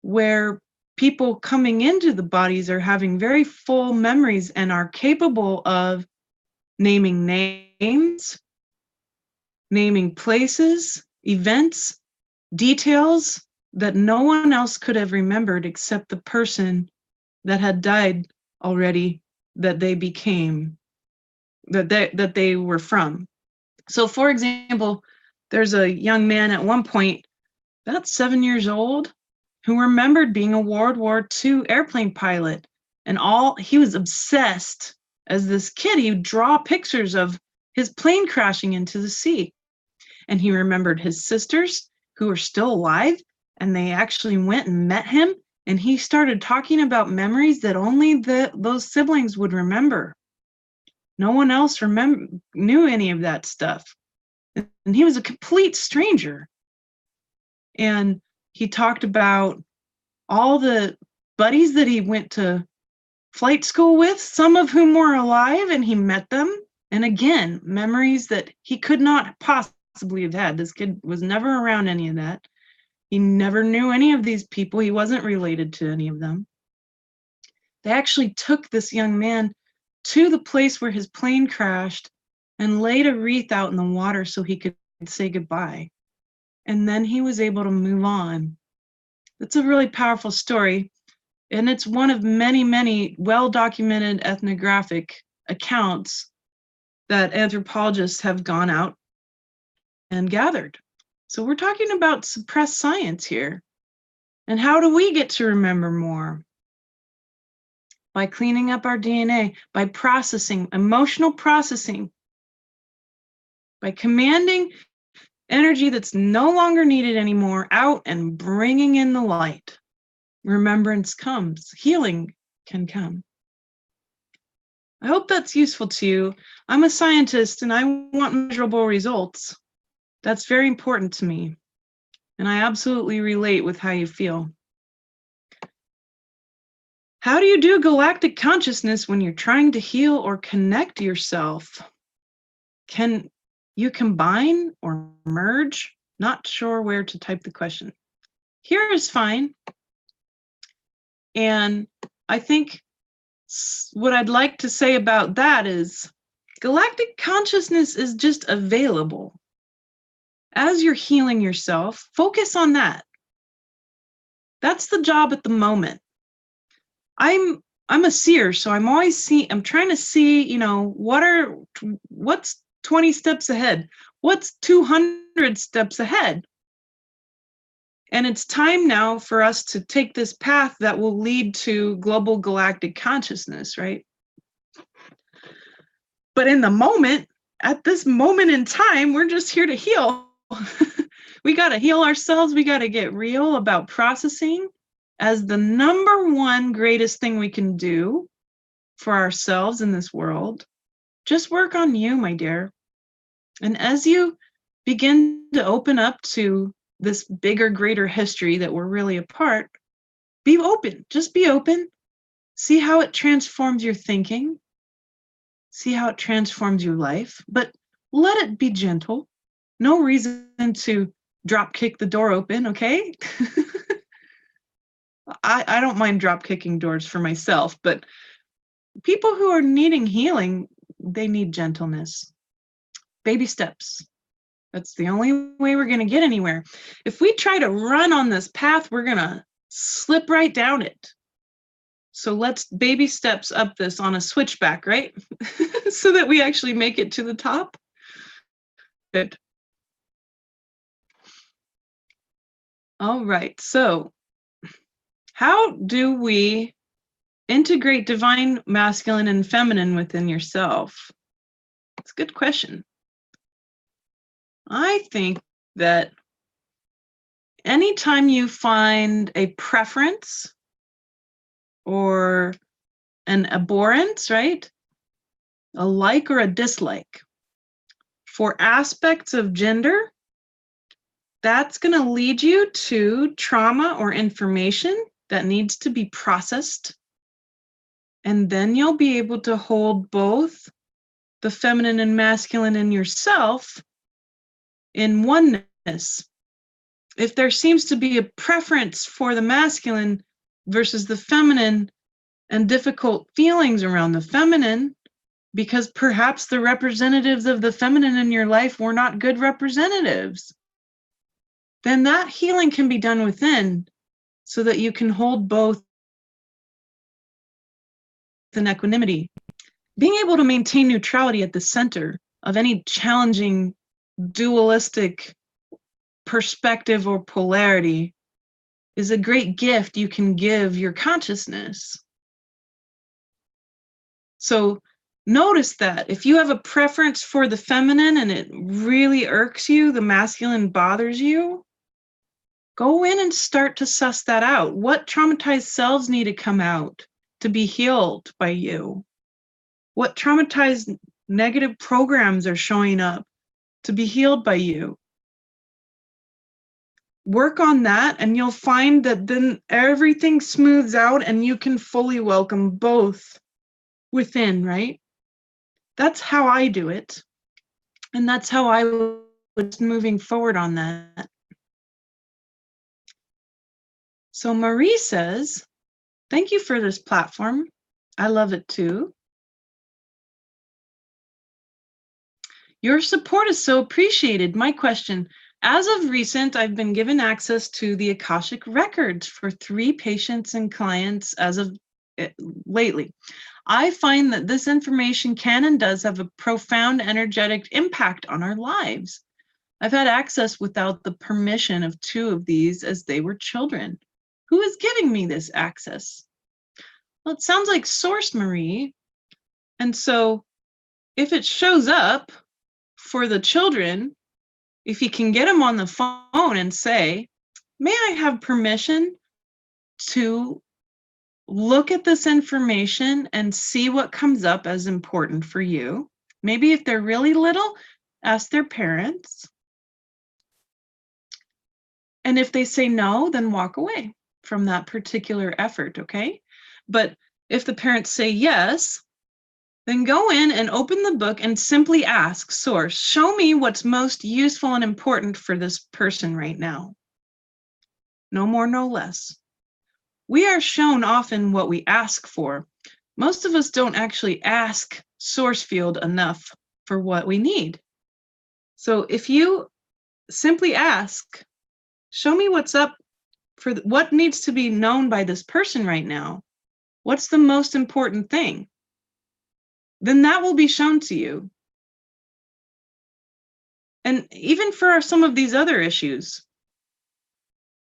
where people coming into the bodies are having very full memories and are capable of naming names, naming places, events, details that no one else could have remembered except the person that had died already, that they became, that they were from. So for example, there's a young man at one point, about 7 years old, who remembered being a World War II airplane pilot, and he was obsessed as this kid. He would draw pictures of his plane crashing into the sea. And he remembered his sisters who were still alive, and they actually went and met him, and he started talking about memories that only those siblings would remember. No one else knew any of that stuff. And he was a complete stranger. And he talked about all the buddies that he went to flight school with, some of whom were alive, and he met them. And again, memories that he could not possibly have had. This kid was never around any of that. He never knew any of these people. He wasn't related to any of them. They actually took this young man to the place where his plane crashed and laid a wreath out in the water so he could say goodbye. And then he was able to move on. It's a really powerful story. And it's one of many, many well-documented ethnographic accounts that anthropologists have gone out and gathered. So we're talking about suppressed science here. And how do we get to remember more? By cleaning up our DNA, by processing, emotional processing, by commanding energy that's no longer needed anymore out and bringing in the light. Remembrance comes, healing can come. I hope that's useful to you. I'm a scientist and I want measurable results. That's very important to me. And I absolutely relate with how you feel. How do you do galactic consciousness when you're trying to heal or connect yourself? Can you combine or merge? Not sure where to type the question. Here is fine. And I think what I'd like to say about that is galactic consciousness is just available. As you're healing yourself, focus on that. That's the job at the moment. I'm a seer, so I'm trying to see, what's 20 steps ahead? What's 200 steps ahead? And it's time now for us to take this path that will lead to global galactic consciousness, right? But in the moment, at this moment in time, we're just here to heal. We got to heal ourselves. We got to get real about processing as the number one greatest thing we can do for ourselves in this world. Just work on you, my dear. And as you begin to open up to this bigger, greater history that we're really a part, be open. Just be open. See how it transforms your thinking. See how it transforms your life. But let it be gentle. No reason to drop kick the door open, okay? I don't mind drop kicking doors for myself, but people who are needing healing, they need gentleness. Baby steps. That's the only way we're going to get anywhere. If we try to run on this path, we're going to slip right down it. So let's baby steps up this on a switchback, right? So that we actually make it to the top. Good. All right, so how do we integrate divine masculine and feminine within yourself? It's a good question. I think that anytime you find a preference or an abhorrence, right? A like or a dislike for aspects of gender, that's going to lead you to trauma or information that needs to be processed. And then you'll be able to hold both the feminine and masculine in yourself in oneness. If there seems to be a preference for the masculine versus the feminine and difficult feelings around the feminine, because perhaps the representatives of the feminine in your life were not good representatives, then that healing can be done within so that you can hold both in equanimity. Being able to maintain neutrality at the center of any challenging dualistic perspective or polarity is a great gift you can give your consciousness. So notice that if you have a preference for the feminine and it really irks you, the masculine bothers you, go in and start to suss that out. What traumatized selves need to come out to be healed by you? What traumatized negative programs are showing up to be healed by you? Work on that and you'll find that then everything smooths out and you can fully welcome both within, right? That's how I do it. And that's how I was moving forward on that. So Marie says, thank you for this platform. I love it too. Your support is so appreciated. My question, as of recent, I've been given access to the Akashic records for 3 patients and clients as of lately. I find that this information can and does have a profound energetic impact on our lives. I've had access without the permission of 2 of these as they were children. Who is giving me this access? Well, it sounds like Source, Marie. And so if it shows up for the children, if you can get them on the phone and say, may I have permission to look at this information and see what comes up as important for you? Maybe if they're really little, ask their parents. And if they say no, then walk away from that particular effort, okay? But if the parents say yes, then go in and open the book and simply ask Source, show me what's most useful and important for this person right now. No more, no less. We are shown often what we ask for. Most of us don't actually ask Source Field enough for what we need. So if you simply ask, show me what's up for what needs to be known by this person right now. What's the most important thing? Then that will be shown to you. And even for some of these other issues,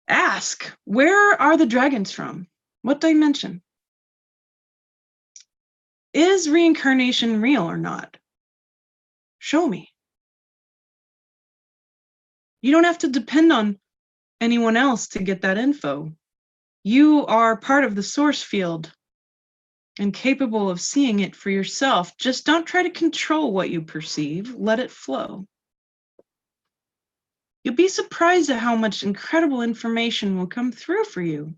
ask, where are the dragons from? What dimension? Is reincarnation real or not? Show me. You don't have to depend on anyone else to get that info. You are part of the source field and capable of seeing it for yourself. Just don't try to control what you perceive. Let it flow. You'll be surprised at how much incredible information will come through for you.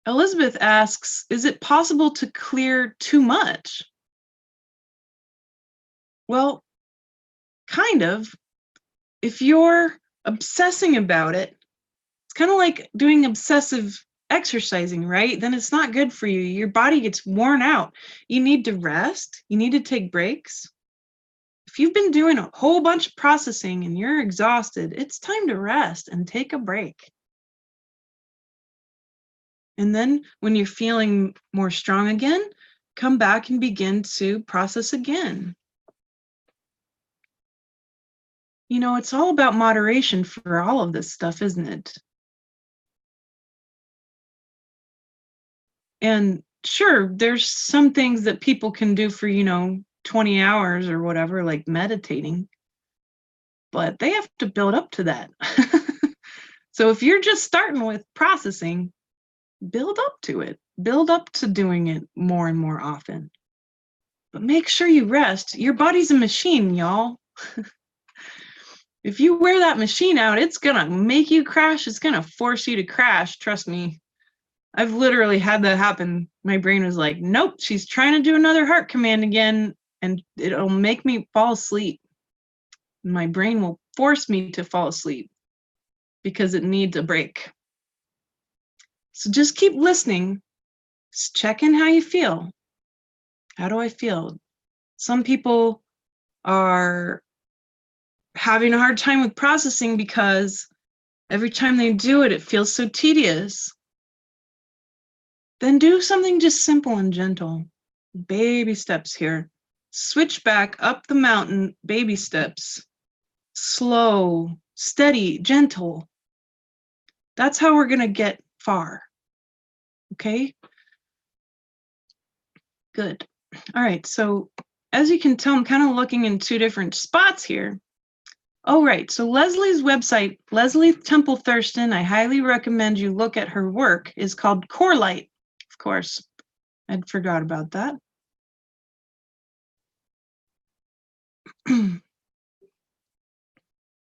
Elizabeth asks, is it possible to clear too much? Well, kind of. If you're obsessing about it, it's kind of like doing obsessive exercising, right? Then it's not good for you. Your body gets worn out. You need to rest. You need to take breaks. If you've been doing a whole bunch of processing and you're exhausted, it's time to rest and take a break. And then when you're feeling more strong again, come back and begin to process again. You know, it's all about moderation for all of this stuff, isn't it? And sure, there's some things that people can do for, 20 hours or whatever, like meditating, but they have to build up to that. So if you're just starting with processing, build up to it. Build up to doing it more and more often. But make sure you rest. Your body's a machine, y'all. If you wear that machine out, it's gonna make you crash. It's gonna force you to crash. Trust me. I've literally had that happen. My brain was like, nope, she's trying to do another heart command again, and it'll make me fall asleep. My brain will force me to fall asleep because it needs a break. So just keep listening. Just check in how you feel. How do I feel? Some people are having a hard time with processing because every time they do it, it feels so tedious. Then do something just simple and gentle. Baby steps here. Switch back up the mountain, baby steps. Slow, steady, gentle. That's how we're going to get far. Okay? Good. All right, so as you can tell, I'm kind of looking in two different spots here. Oh, right, so Leslie's website, Leslie Temple Thurston, I highly recommend you look at her work, is called Core Light. Of course, I'd forgot about that.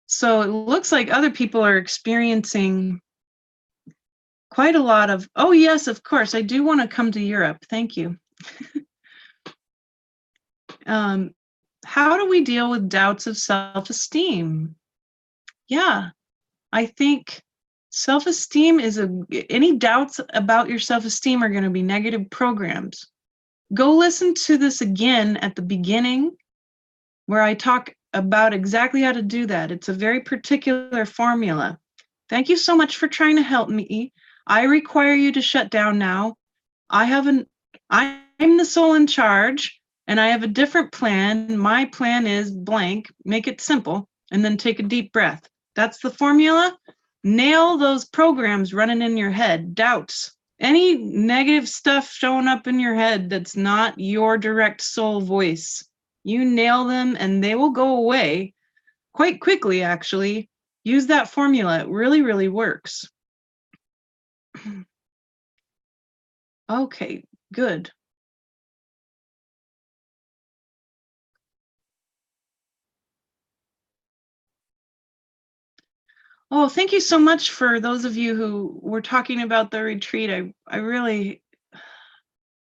So it looks like other people are experiencing quite a lot of, oh yes, of course, I do want to come to Europe. Thank you. How do we deal with doubts of self-esteem? Yeah, I think self-esteem is any doubts about your self-esteem are going to be negative programs. Go listen to this again at the beginning where I talk about exactly how to do that. It's a very particular formula. Thank you so much for trying to help me. I require you to shut down now. I'm the soul in charge, and I have a different plan. My plan is blank. Make it simple, and then take a deep breath. That's the formula. Nail those programs running in your head, doubts, any negative stuff showing up in your head that's not your direct soul voice. You nail them and they will go away quite quickly, actually. Use that formula. It really, really works. Okay, good. Oh, thank you so much for those of you who were talking about the retreat. I really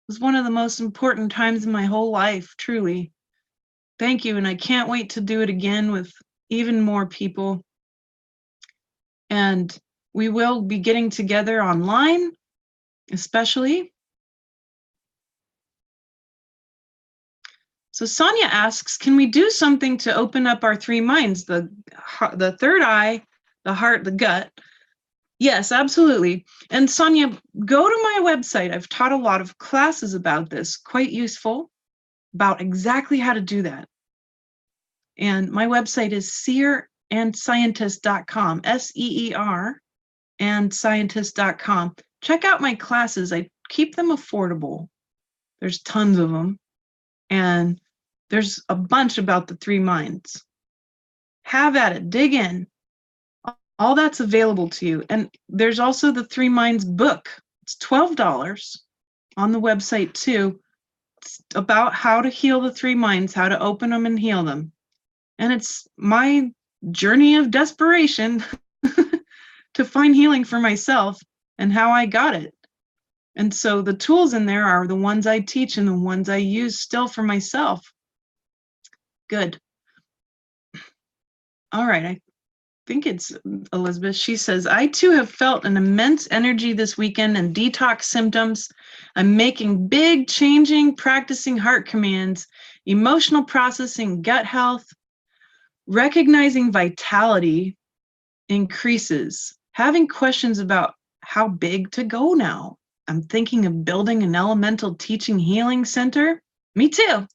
was one of the most important times in my whole life, truly. Thank you, and I can't wait to do it again with even more people. And we will be getting together online, especially. So Sonia asks, can we do something to open up our three minds, the third eye, the heart, the gut? Yes, absolutely. And Sonia, go to my website. I've taught a lot of classes about this, quite useful, about exactly how to do that. And my website is seerandscientist.com, SEER, and scientist.com. Check out my classes. I keep them affordable. There's tons of them. And there's a bunch about the three minds. Have at it, dig in. All that's available to you. And there's also the Three Minds book. It's $12 on the website too. It's about how to heal the three minds, how to open them and heal them. And it's my journey of desperation to find healing for myself and how I got it. And so the tools in there are the ones I teach and the ones I use still for myself. Good. All right, I think it's Elizabeth. She says, I too have felt an immense energy this weekend and detox symptoms. I'm making big changing, practicing heart commands, emotional processing, gut health, recognizing vitality increases, having questions about how big to go now. I'm thinking of building an elemental teaching healing center. Me too.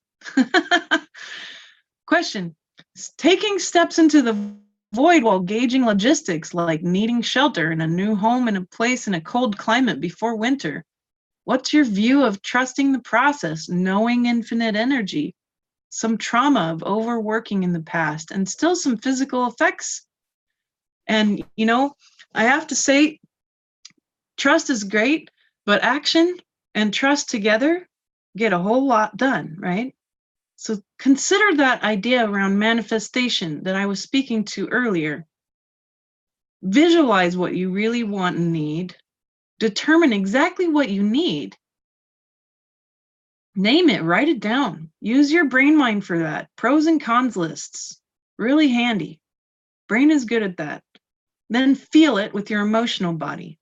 Question. Taking steps into the void while gauging logistics, like needing shelter in a new home in a place in a cold climate before winter. What's your view of trusting the process, knowing infinite energy, some trauma of overworking in the past, and still some physical effects? And, I have to say, trust is great, but action and trust together get a whole lot done, right? So consider that idea around manifestation that I was speaking to earlier. Visualize what you really want and need. Determine exactly what you need. Name it, write it down. Use your brain mind for that. Pros and cons lists. Really handy. Brain is good at that. Then feel it with your emotional body.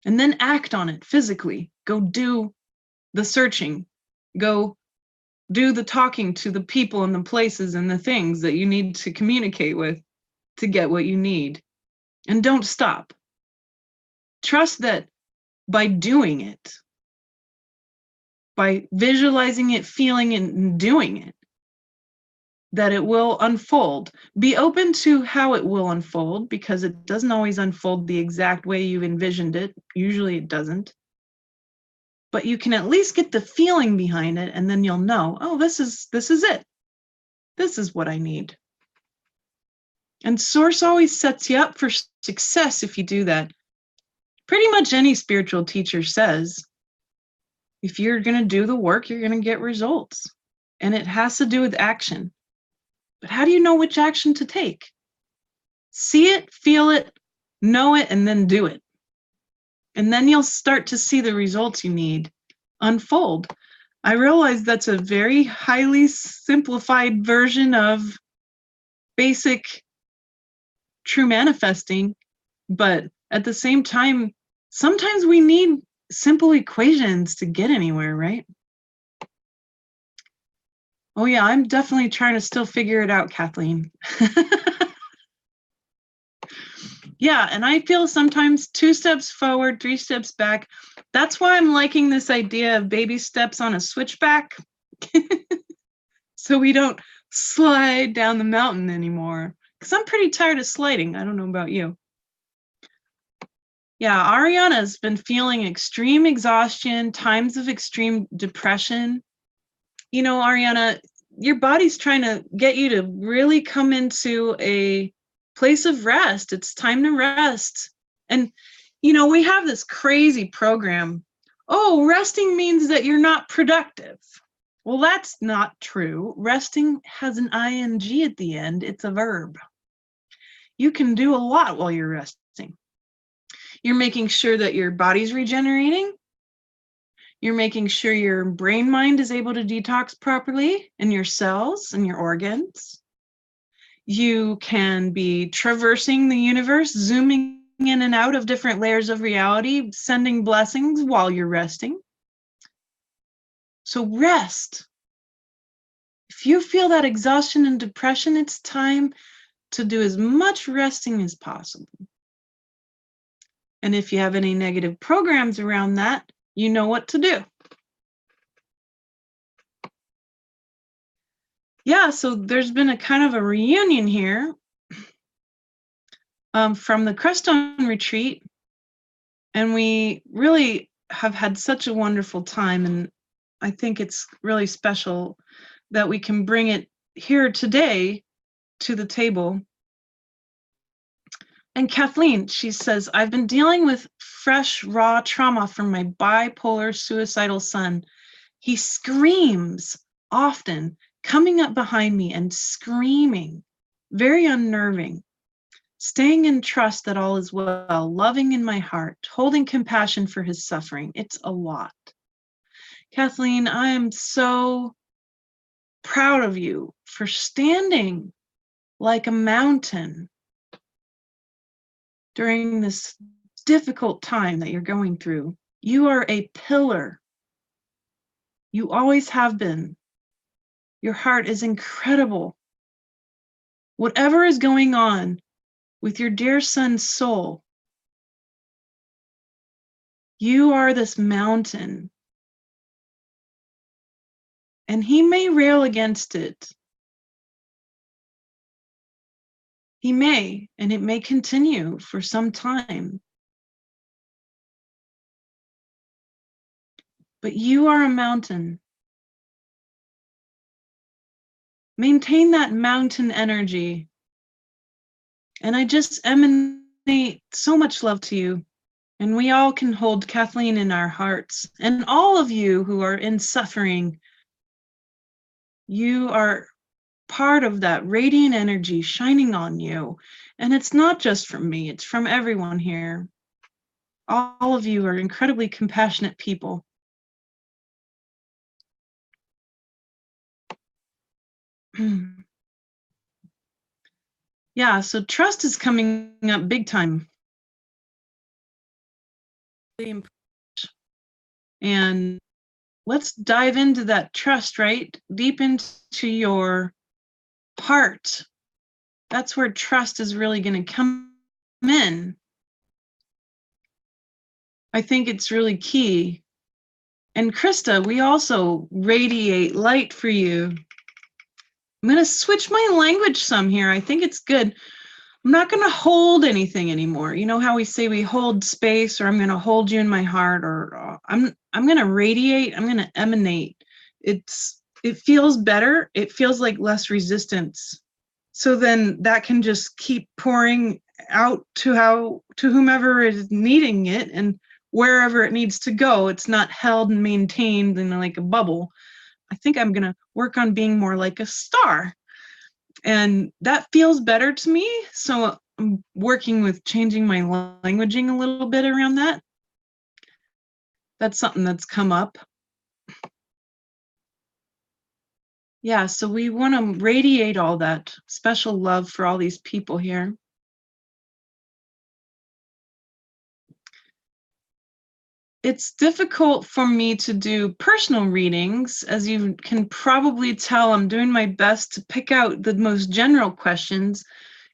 And then act on it physically. Go do the searching. Go do the talking to the people and the places and the things that you need to communicate with to get what you need. And don't stop. Trust that by doing it, by visualizing it, feeling it, and doing it, that it will unfold. Be open to how it will unfold, because it doesn't always unfold the exact way you envisioned it. Usually it doesn't. But you can at least get the feeling behind it, and then you'll know, oh, this is it. This is what I need. And Source always sets you up for success if you do that. Pretty much any spiritual teacher says, if you're going to do the work, you're going to get results. And it has to do with action. But how do you know which action to take? See it, feel it, know it, and then do it. And then you'll start to see the results you need unfold. I realize that's a very highly simplified version of basic true manifesting, but at the same time, sometimes we need simple equations to get anywhere, right? Oh yeah, I'm definitely trying to still figure it out, Kathleen. Yeah, and I feel sometimes 2 steps forward, 3 steps back. That's why I'm liking this idea of baby steps on a switchback. So we don't slide down the mountain anymore. Because I'm pretty tired of sliding. I don't know about you. Yeah, Ariana's been feeling extreme exhaustion, times of extreme depression. Ariana, your body's trying to get you to really come into a place of rest. It's time to rest. And, we have this crazy program. Oh, resting means that you're not productive. Well, that's not true. Resting has an ing at the end. It's a verb. You can do a lot while you're resting. You're making sure that your body's regenerating. You're making sure your brain mind is able to detox properly, and your cells and your organs. You can be traversing the universe, zooming in and out of different layers of reality, sending blessings while you're resting. So rest. If you feel that exhaustion and depression, it's time to do as much resting as possible. And if you have any negative programs around that, you know what to do. Yeah, so there's been a kind of a reunion here from the Crestone retreat, and we really have had such a wonderful time, and I think it's really special that we can bring it here today to the table. And Kathleen, she says, I've been dealing with fresh, raw trauma from my bipolar, suicidal son. He screams often, coming up behind me and screaming, very unnerving. Staying in trust that all is well, loving in my heart, holding compassion for his suffering. It's a lot. Kathleen, I am so proud of you for standing like a mountain during this difficult time that you're going through. You are a pillar. You always have been. Your heart is incredible. Whatever is going on with your dear son's soul, You are this mountain, and he may rail against it. He may, and it may continue for some time. But you are a mountain. Maintain that mountain energy. And I just emanate so much love to you. And we all can hold Kathleen in our hearts. And all of you who are in suffering, you are part of that radiant energy shining on you. And it's not just from me, it's from everyone here. All of you are incredibly compassionate people. Yeah, so trust is coming up big time. And let's dive into that trust, right? Deep into your heart. That's where trust is really going to come in. I think it's really key. And Krista, we also radiate light for you. I'm going to switch my language some here. I think it's good. I'm not going to hold anything anymore. You know how we say we hold space, or I'm going to hold you in my heart, or I'm going to radiate. I'm going to emanate. It feels better. It feels like less resistance. So then that can just keep pouring out to whomever is needing it and wherever it needs to go. It's not held and maintained in like a bubble. I think I'm going to work on being more like a star. And that feels better to me. So I'm working with changing my languaging a little bit around that. That's something that's come up. Yeah, so we want to radiate all that special love for all these people here. It's difficult for me to do personal readings. As you can probably tell, I'm doing my best to pick out the most general questions.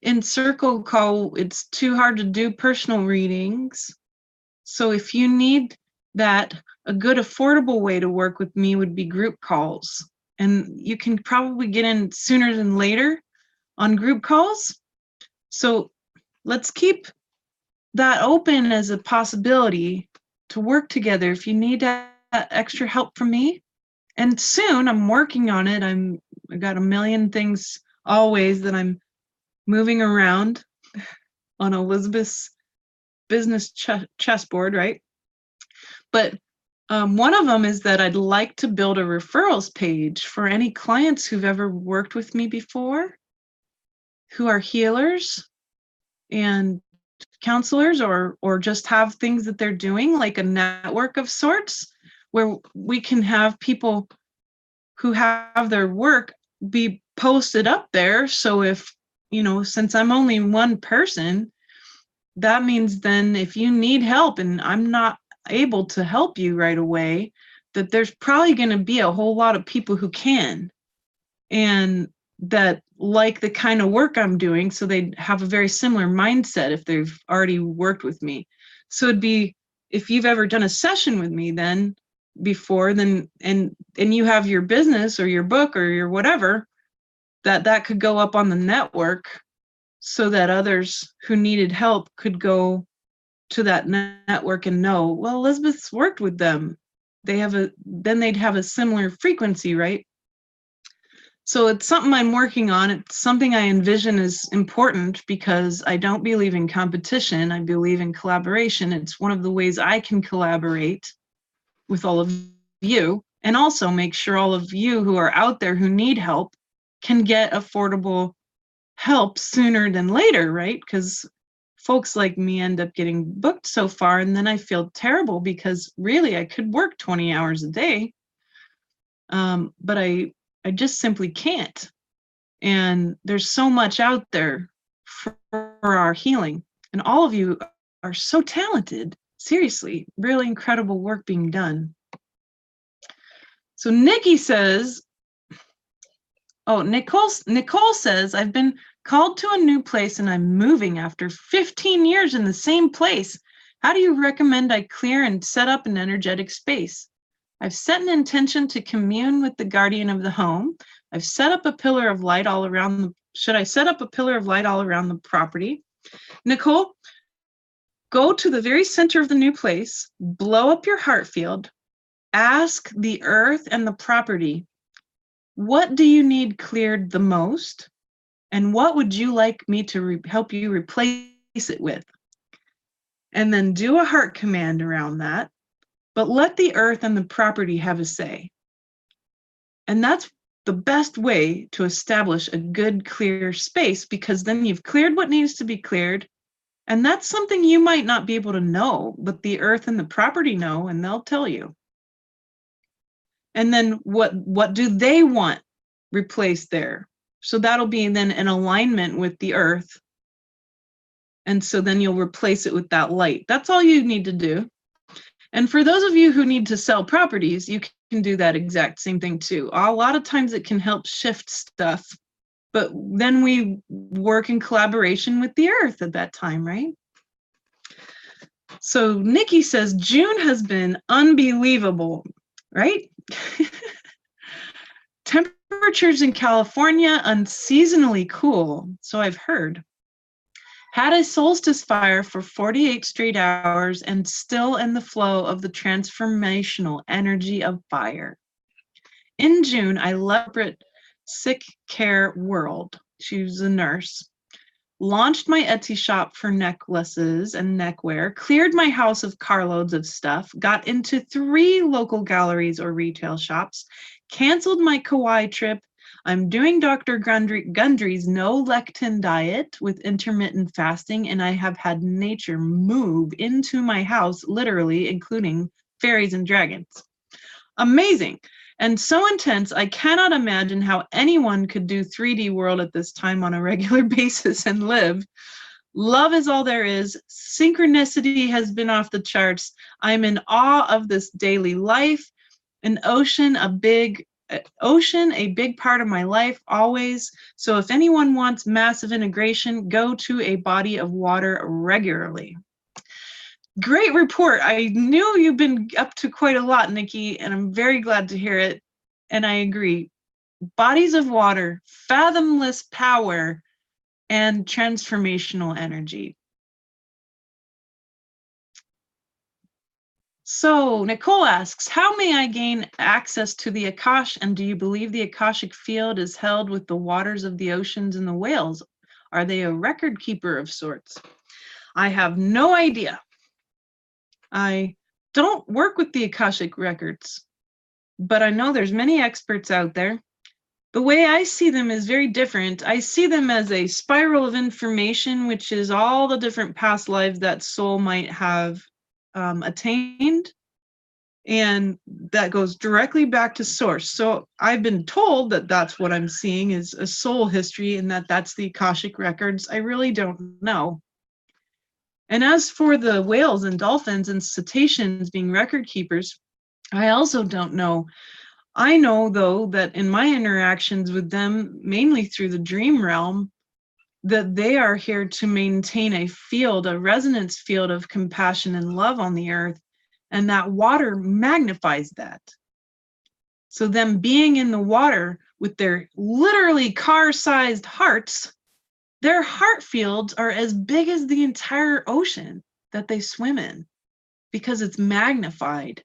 In Circle Call, it's too hard to do personal readings. So if you need that, a good affordable way to work with me would be group calls. And you can probably get in sooner than later on group calls. So let's keep that open as a possibility to work together if you need extra help from me. And soon, I'm working on it. I got a million things always that I'm moving around on Elizabeth's business chessboard, right? But one of them is that I'd like to build a referrals page for any clients who've ever worked with me before, who are healers and counselors, or just have things that they're doing, like a network of sorts, where we can have people who have their work be posted up there. So if, since I'm only one person, that means then if you need help and I'm not able to help you right away, that there's probably going to be a whole lot of people who can, and that like the kind of work I'm doing, so they have a very similar mindset if they've already worked with me. So it'd be, if you've ever done a session with me then before, then and you have your business or your book or your whatever, that could go up on the network so that others who needed help could go to that network and know, well, Elizabeth's worked with them. Then they'd have a similar frequency, right? So it's something I'm working on. It's something I envision is important because I don't believe in competition. I believe in collaboration. It's one of the ways I can collaborate with all of you, and also make sure all of you who are out there who need help can get affordable help sooner than later, right? Because folks like me end up getting booked so far, and then I feel terrible because really I could work 20 hours a day, but I just simply can't. And there's so much out there for our healing, and all of you are so talented. Seriously, really incredible work being done. So Nikki says, Nicole says, I've been called to a new place and I'm moving after 15 years in the same place. How do you recommend I clear and set up an energetic space? I've set an intention to commune with the guardian of the home. I've set up a pillar of light all around the, should I set up a pillar of light all around the property? Nicole, go to the very center of the new place, blow up your heart field, ask the earth and the property, what do you need cleared the most? And what would you like me to help you replace it with? And then do a heart command around that, but let the earth and the property have a say. And that's the best way to establish a good, clear space, because then you've cleared what needs to be cleared. And that's something you might not be able to know, but the earth and the property know, and they'll tell you. And then what do they want replaced there? So that'll be then in alignment with the earth. And so then you'll replace it with that light. That's all you need to do. And for those of you who need to sell properties, you can do that exact same thing too. A lot of times it can help shift stuff, but then we work in collaboration with the earth at that time, right? So Nikki says, June has been unbelievable, right? Temperatures in California unseasonably cool, so I've heard. Had a solstice fire for 48 straight hours and still in the flow of the transformational energy of fire. In June, I loved Sick Care World. She was a nurse. Launched my Etsy shop for necklaces and neckwear, cleared my house of carloads of stuff, got into 3 local galleries or retail shops, canceled my Kauai trip. I'm doing Dr. Gundry's no lectin diet with intermittent fasting, and I have had nature move into my house, literally, including fairies and dragons. Amazing. And so intense, I cannot imagine how anyone could do 3D world at this time on a regular basis and live. Love is all there is. Synchronicity has been off the charts. I'm in awe of this daily life. An ocean, a big part of my life always. So if anyone wants massive integration, go to a body of water regularly. Great report. I knew you've been up to quite a lot, Nikki, and I'm very glad to hear it. And I agree. Bodies of water, fathomless power, and transformational energy. So Nicole asks, how may I gain access to the Akash, and do you believe the Akashic field is held with the waters of the oceans and the whales? Are they a record keeper of sorts? I have no idea. I don't work with the Akashic records, but I know there's many experts out there. The way I see them is very different. I see them as a spiral of information, which is all the different past lives that soul might have attained, and that goes directly back to source. So I've been told that that's what I'm seeing is a soul history, and that's the Akashic records. I really don't know. And as for the whales and dolphins and cetaceans being record keepers, I also don't know. I know, though, that in my interactions with them, mainly through the dream realm, that they are here to maintain a field, a resonance field of compassion and love on the earth, and that water magnifies that. So them being in the water with their literally car-sized hearts, their heart fields are as big as the entire ocean that they swim in because it's magnified.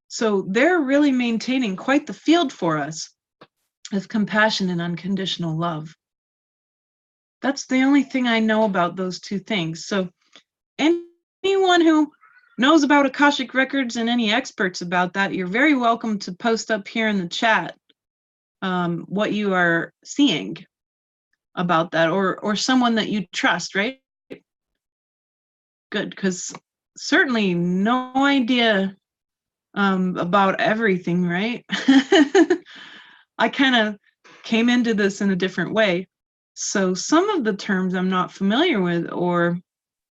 So they're really maintaining quite the field for us of compassion and unconditional love. That's the only thing I know about those two things. So anyone who knows about Akashic records and any experts about that, you're very welcome to post up here in the chat what you are seeing about that, or someone that you trust, right? Good, because certainly no idea about everything, right? I kind of came into this in a different way. So some of the terms I'm not familiar with, or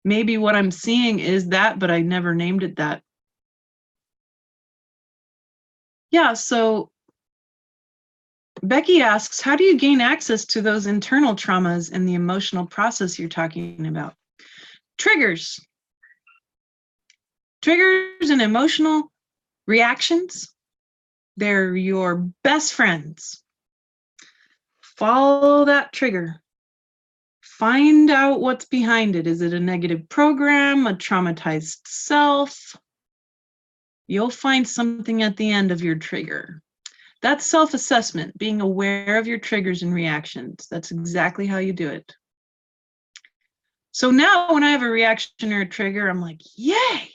maybe what I'm seeing is that, but I never named it that. Yeah, so Becky asks, how do you gain access to those internal traumas and the emotional process you're talking about? Triggers. Triggers and emotional reactions, they're your best friends. Follow that trigger. Find out what's behind it. Is it a negative program, a traumatized self? You'll find something at the end of your trigger. That's self-assessment, being aware of your triggers and reactions. That's exactly how you do it. So now when I have a reaction or a trigger, I'm like, yay!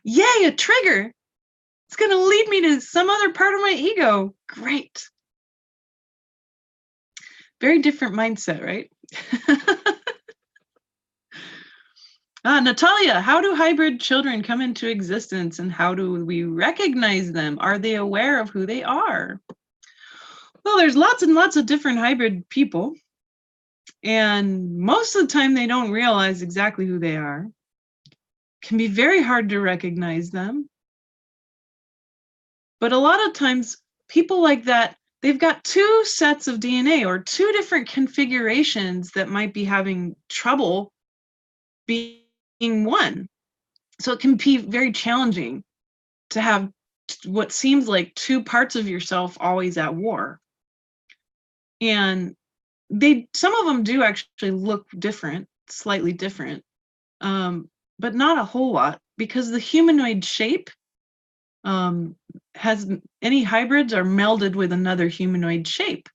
Yay, a trigger! It's going to lead me to some other part of my ego. Great. Very different mindset, right? Natalia, how do hybrid children come into existence and how do we recognize them? Are they aware of who they are? Well, there's lots and lots of different hybrid people, and most of the time they don't realize exactly who they are. It can be very hard to recognize them. But a lot of times people like that, they've got two sets of DNA or two different configurations that might be having trouble being one. So it can be very challenging to have what seems like two parts of yourself always at war. And some of them do actually look different, slightly different, but not a whole lot, because the humanoid shape has any hybrids are melded with another humanoid shape.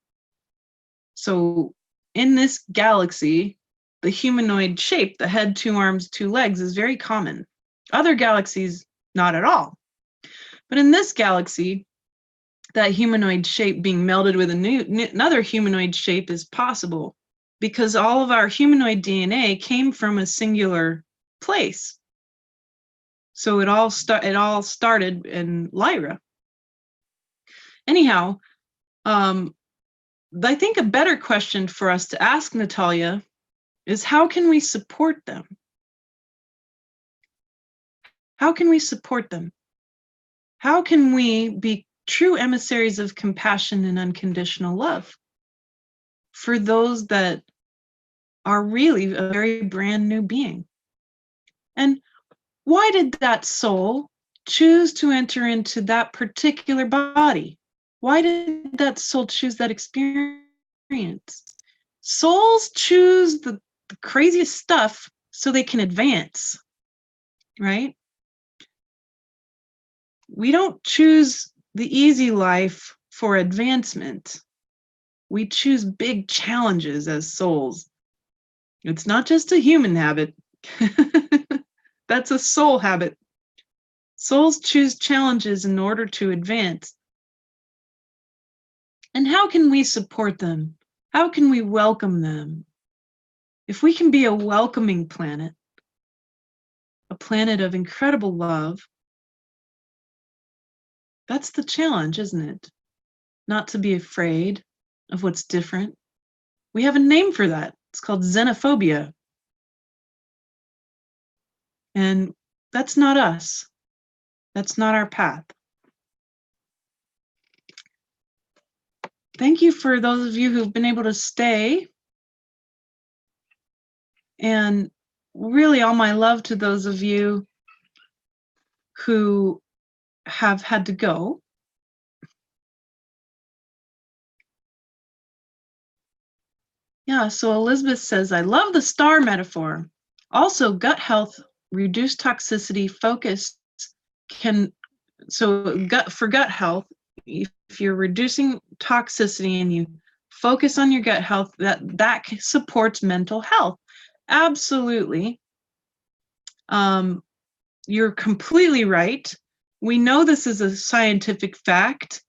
So in this galaxy, the humanoid shape, the head, 2 arms, 2 legs, is very common. Other galaxies, not at all. But in this galaxy, that humanoid shape being melded with another humanoid shape is possible because all of our humanoid DNA came from a singular place. So it all started in Lyra. Anyhow, I think a better question for us to ask, Natalia, is how can we support them? How can we support them? How can we be true emissaries of compassion and unconditional love for those that are really a very brand new being? And why did that soul choose to enter into that particular body? Why did that soul choose that experience? Souls choose the craziest stuff so they can advance, right? We don't choose the easy life for advancement. We choose big challenges as souls. It's not just a human habit. That's a soul habit. Souls choose challenges in order to advance. And how can we support them? How can we welcome them? If we can be a welcoming planet, a planet of incredible love, that's the challenge, isn't it? Not to be afraid of what's different. We have a name for that. It's called xenophobia. And that's not us. That's not our path. Thank you for those of you who've been able to stay. And really all my love to those of you who have had to go. Yeah, so Elizabeth says, I love the star metaphor. Also, gut health, reduced toxicity, focus for gut health, if you're reducing toxicity and you focus on your gut health, that supports mental health. Absolutely. You're completely right. We know this is a scientific fact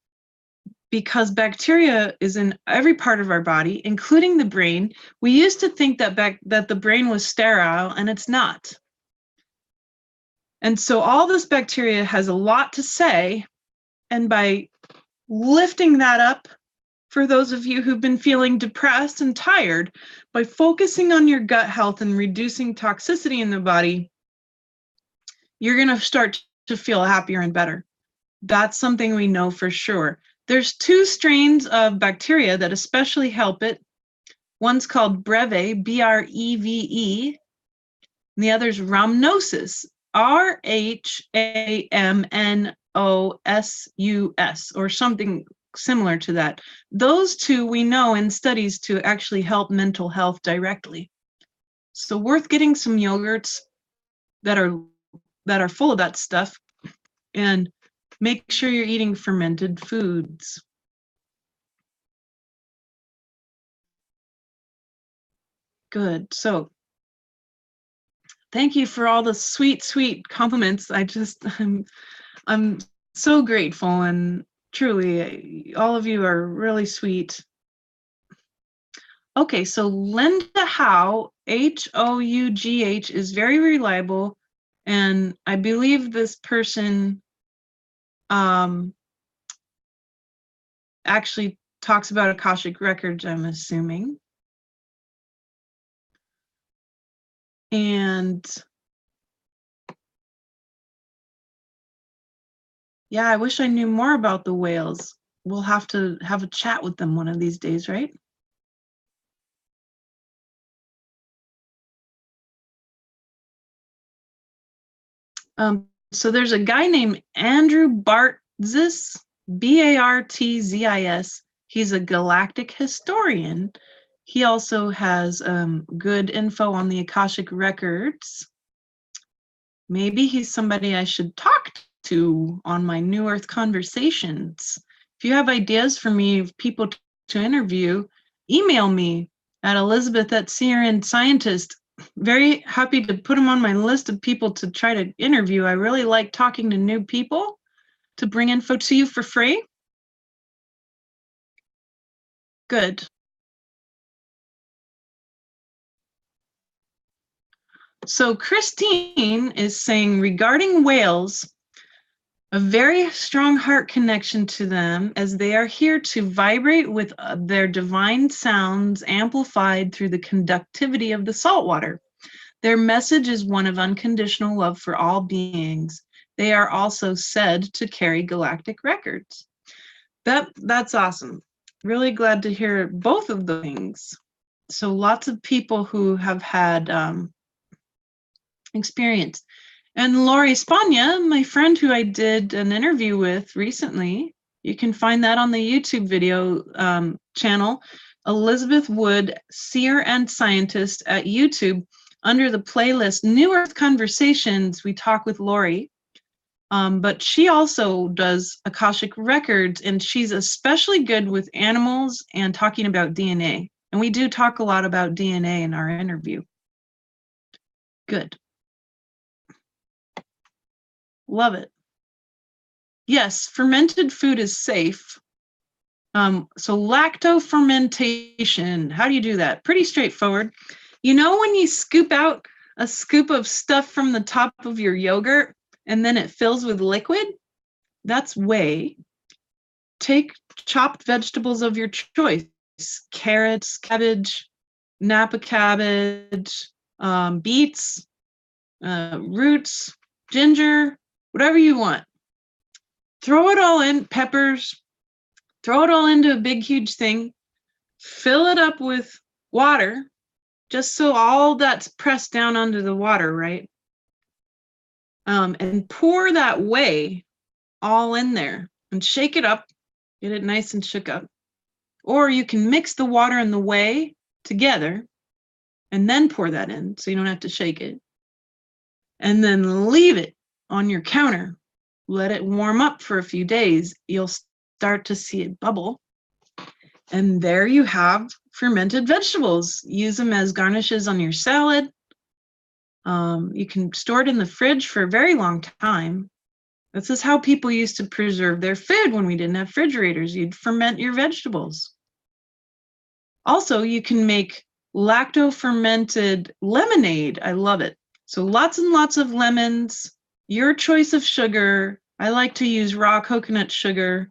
because bacteria is in every part of our body, including the brain. We used to think that the brain was sterile, and it's not. And so all this bacteria has a lot to say, and by lifting that up, for those of you who've been feeling depressed and tired, by focusing on your gut health and reducing toxicity in the body, you're going to start to feel happier and better. That's something we know for sure. There's 2 strains of bacteria that especially help it. One's called Breve, B-R-E-V-E. And the other is rhamnosus, RHAMNOSUS, or something similar to that. Those two we know in studies to actually help mental health directly. So worth getting some yogurts that are full of that stuff, and make sure you're eating fermented foods. Good. So thank you for all the sweet, sweet compliments. I'm so grateful, and truly, all of you are really sweet. Okay, so Linda Hough, Hough, is very reliable, and I believe this person actually talks about Akashic Records, I'm assuming. And yeah, I wish I knew more about the whales. We'll have to have a chat with them one of these days, right? So there's a guy named Andrew Bartzis, Bartzis. He's a galactic historian. He also has good info on the Akashic Records. Maybe he's somebody I should talk to on my New Earth Conversations. If you have ideas for me of people to interview, email me at Elizabeth@CRN-Scientist. Very happy to put them on my list of people to try to interview. I really like talking to new people to bring info to you for free. Good. So Christine is saying, regarding whales, a very strong heart connection to them, as they are here to vibrate with their divine sounds amplified through the conductivity of the salt water. Their message is one of unconditional love for all beings. They are also said to carry galactic records. That's awesome. Really glad to hear both of the things. So lots of people who have had experience. And Lori Spagna, my friend who I did an interview with recently, you can find that on the YouTube video channel, Elizabeth Wood, Seer and Scientist at YouTube. Under the playlist New Earth Conversations, we talk with Lori. But she also does Akashic Records, and she's especially good with animals and talking about DNA. And we do talk a lot about DNA in our interview. Good. Love it. Yes, fermented food is safe. So lactofermentation, how do you do that? Pretty straightforward. You know when you scoop out a scoop of stuff from the top of your yogurt and then it fills with liquid? That's whey. Take chopped vegetables of your choice, carrots, cabbage, Napa cabbage, beets, roots, ginger, whatever you want. Throw it all in, peppers, throw it all into a big, huge thing, fill it up with water, just so all that's pressed down onto the water, right? And pour that whey all in there and shake it up, get it nice and shook up. Or you can mix the water and the whey together and then pour that in so you don't have to shake it. And then leave it on your counter. Let it warm up for a few days. You'll start to see it bubble. And there you have fermented vegetables. Use them as garnishes on your salad. You can store it in the fridge for a very long time. This is how people used to preserve their food when we didn't have refrigerators. You'd ferment your vegetables. Also, you can make lacto-fermented lemonade. I love it. So lots and lots of lemons, your choice of sugar. I like to use raw coconut sugar.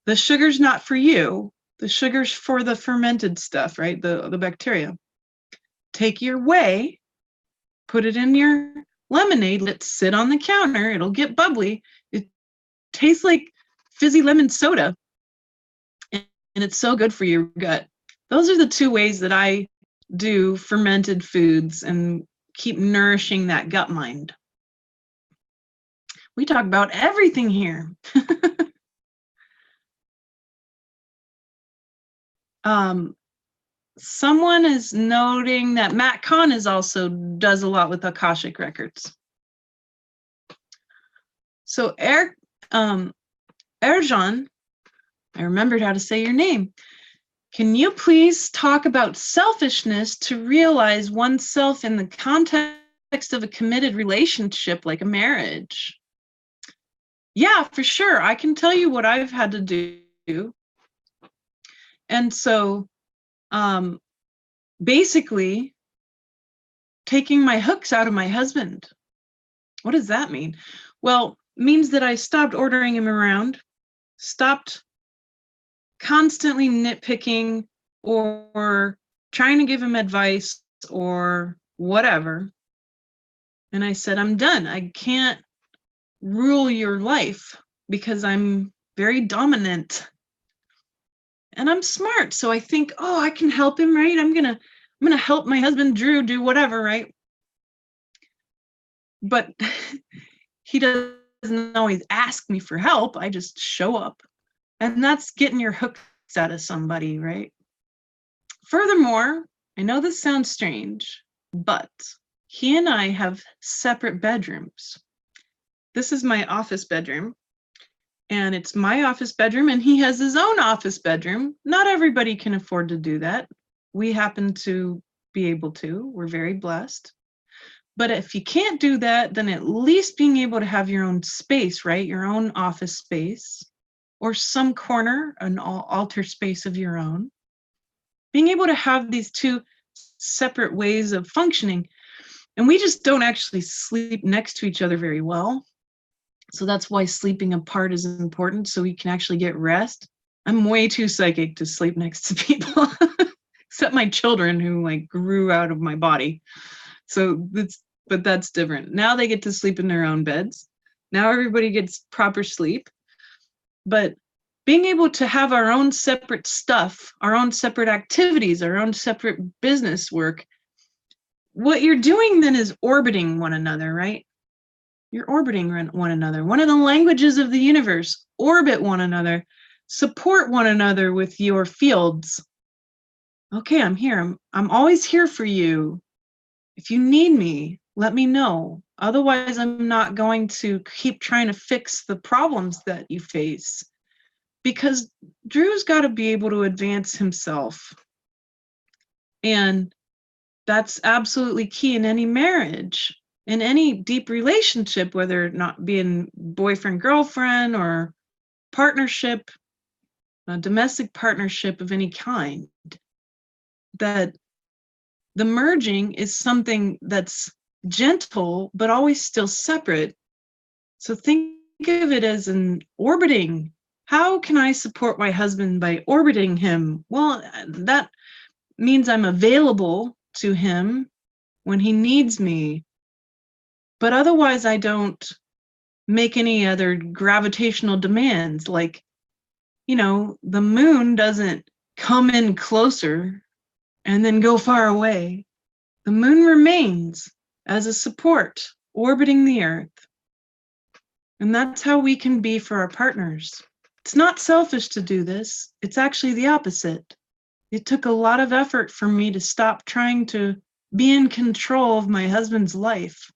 The sugar's not for you. The sugar's for the fermented stuff, right? The bacteria. Take your whey, put it in your lemonade, let it sit on the counter. It'll get bubbly. It tastes like fizzy lemon soda. And it's so good for your gut. Those are the two ways that I do fermented foods and keep nourishing that gut mind. We talk about everything here. Someone is noting that Matt Kahn does a lot with Akashic records. So Erjan, I remembered how to say your name. Can you please talk about selfishness to realize oneself in the context of a committed relationship like a marriage? Yeah, for sure. I can tell you what I've had to do. And so basically taking my hooks out of my husband. What does that mean? Well, it means that I stopped ordering him around, stopped constantly nitpicking or trying to give him advice or whatever. And I said, I'm done. I can't rule your life because I'm very dominant. And I'm smart. So I think, oh, I can help him, right? I'm gonna help my husband Drew do whatever, right? But he doesn't always ask me for help. I just show up. And that's getting your hooks out of somebody, right? Furthermore, I know this sounds strange, but he and I have separate bedrooms. This is my office bedroom, and it's my office bedroom, and he has his own office bedroom. Not everybody can afford to do that. We happen to be able to. We're very blessed. But if you can't do that, then at least being able to have your own space, right? Your own office space, or some corner, an altar space of your own. Being able to have these two separate ways of functioning. And we just don't actually sleep next to each other very well. So that's why sleeping apart is important, so we can actually get rest. I'm way too psychic to sleep next to people, except my children who like grew out of my body. So that's different. Now they get to sleep in their own beds. Now everybody gets proper sleep. But being able to have our own separate stuff, our own separate activities, our own separate business work, what you're doing then is orbiting one another, right? You're orbiting one another. One of the languages of the universe, orbit one another, support one another with your fields. Okay, I'm here. I'm always here for you. If you need me, let me know. Otherwise, I'm not going to keep trying to fix the problems that you face. Because Drew's got to be able to advance himself. And that's absolutely key in any marriage, in any deep relationship, whether it not being boyfriend, girlfriend, or partnership, a domestic partnership of any kind, that the merging is something that's gentle, but always still separate. So think of it as an orbiting. How can I support my husband by orbiting him? Well, that means I'm available to him when he needs me. But otherwise, I don't make any other gravitational demands. Like, the moon doesn't come in closer and then go far away. The moon remains as a support, orbiting the earth. And that's how we can be for our partners. It's not selfish to do this. It's actually the opposite. It took a lot of effort for me to stop trying to be in control of my husband's life.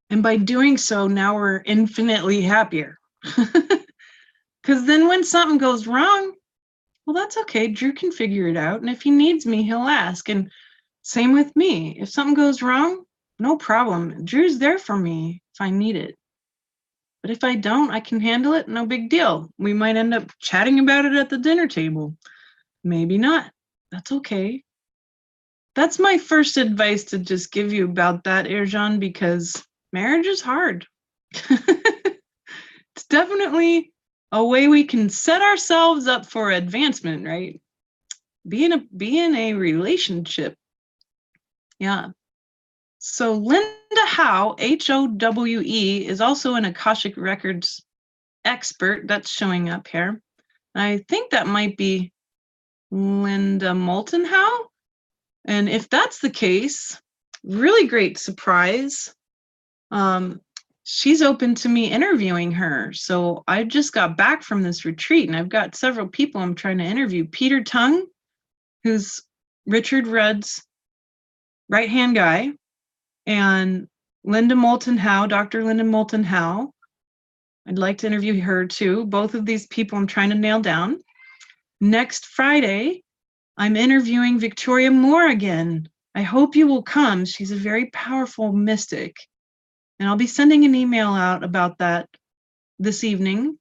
And by doing so, now we're infinitely happier. Because then when something goes wrong, well, that's okay. Drew can figure it out. And if he needs me, he'll ask. And same with me. If something goes wrong, no problem. Drew's there for me if I need it. But if I don't, I can handle it. No big deal. We might end up chatting about it at the dinner table. Maybe not. That's okay. That's my first advice to just give you about that, Erjan, because marriage is hard. It's definitely a way we can set ourselves up for advancement, right? Be in a relationship. Yeah. So Linda Howe, Howe, is also an Akashic Records expert. That's showing up here. I think that might be Linda Moulton Howe. And if that's the case, really great surprise. She's open to me interviewing her. So I just got back from this retreat and I've got several people I'm trying to interview. Peter Tung, who's Richard Rudd's right-hand guy, and Linda Moulton Howe, Dr. Linda Moulton Howe. I'd like to interview her too. Both of these people I'm trying to nail down. Next Friday, I'm interviewing Victoria Moore again. I hope you will come. She's a very powerful mystic. And I'll be sending an email out about that this evening.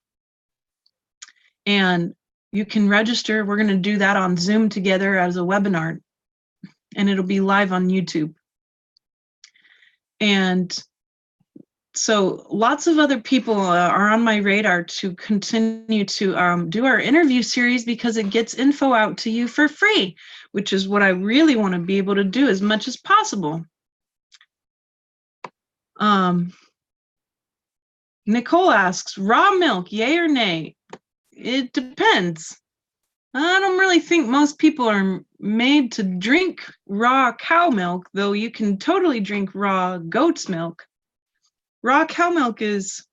And you can register. We're going to do that on Zoom together as a webinar. And it'll be live on YouTube. And so lots of other people are on my radar to continue to do our interview series because it gets info out to you for free, which is what I really want to be able to do as much as possible. Nicole asks, raw milk, yay or nay? It depends. I don't really think most people are made to drink raw cow milk, though you can totally drink raw goat's milk. Raw cow milk is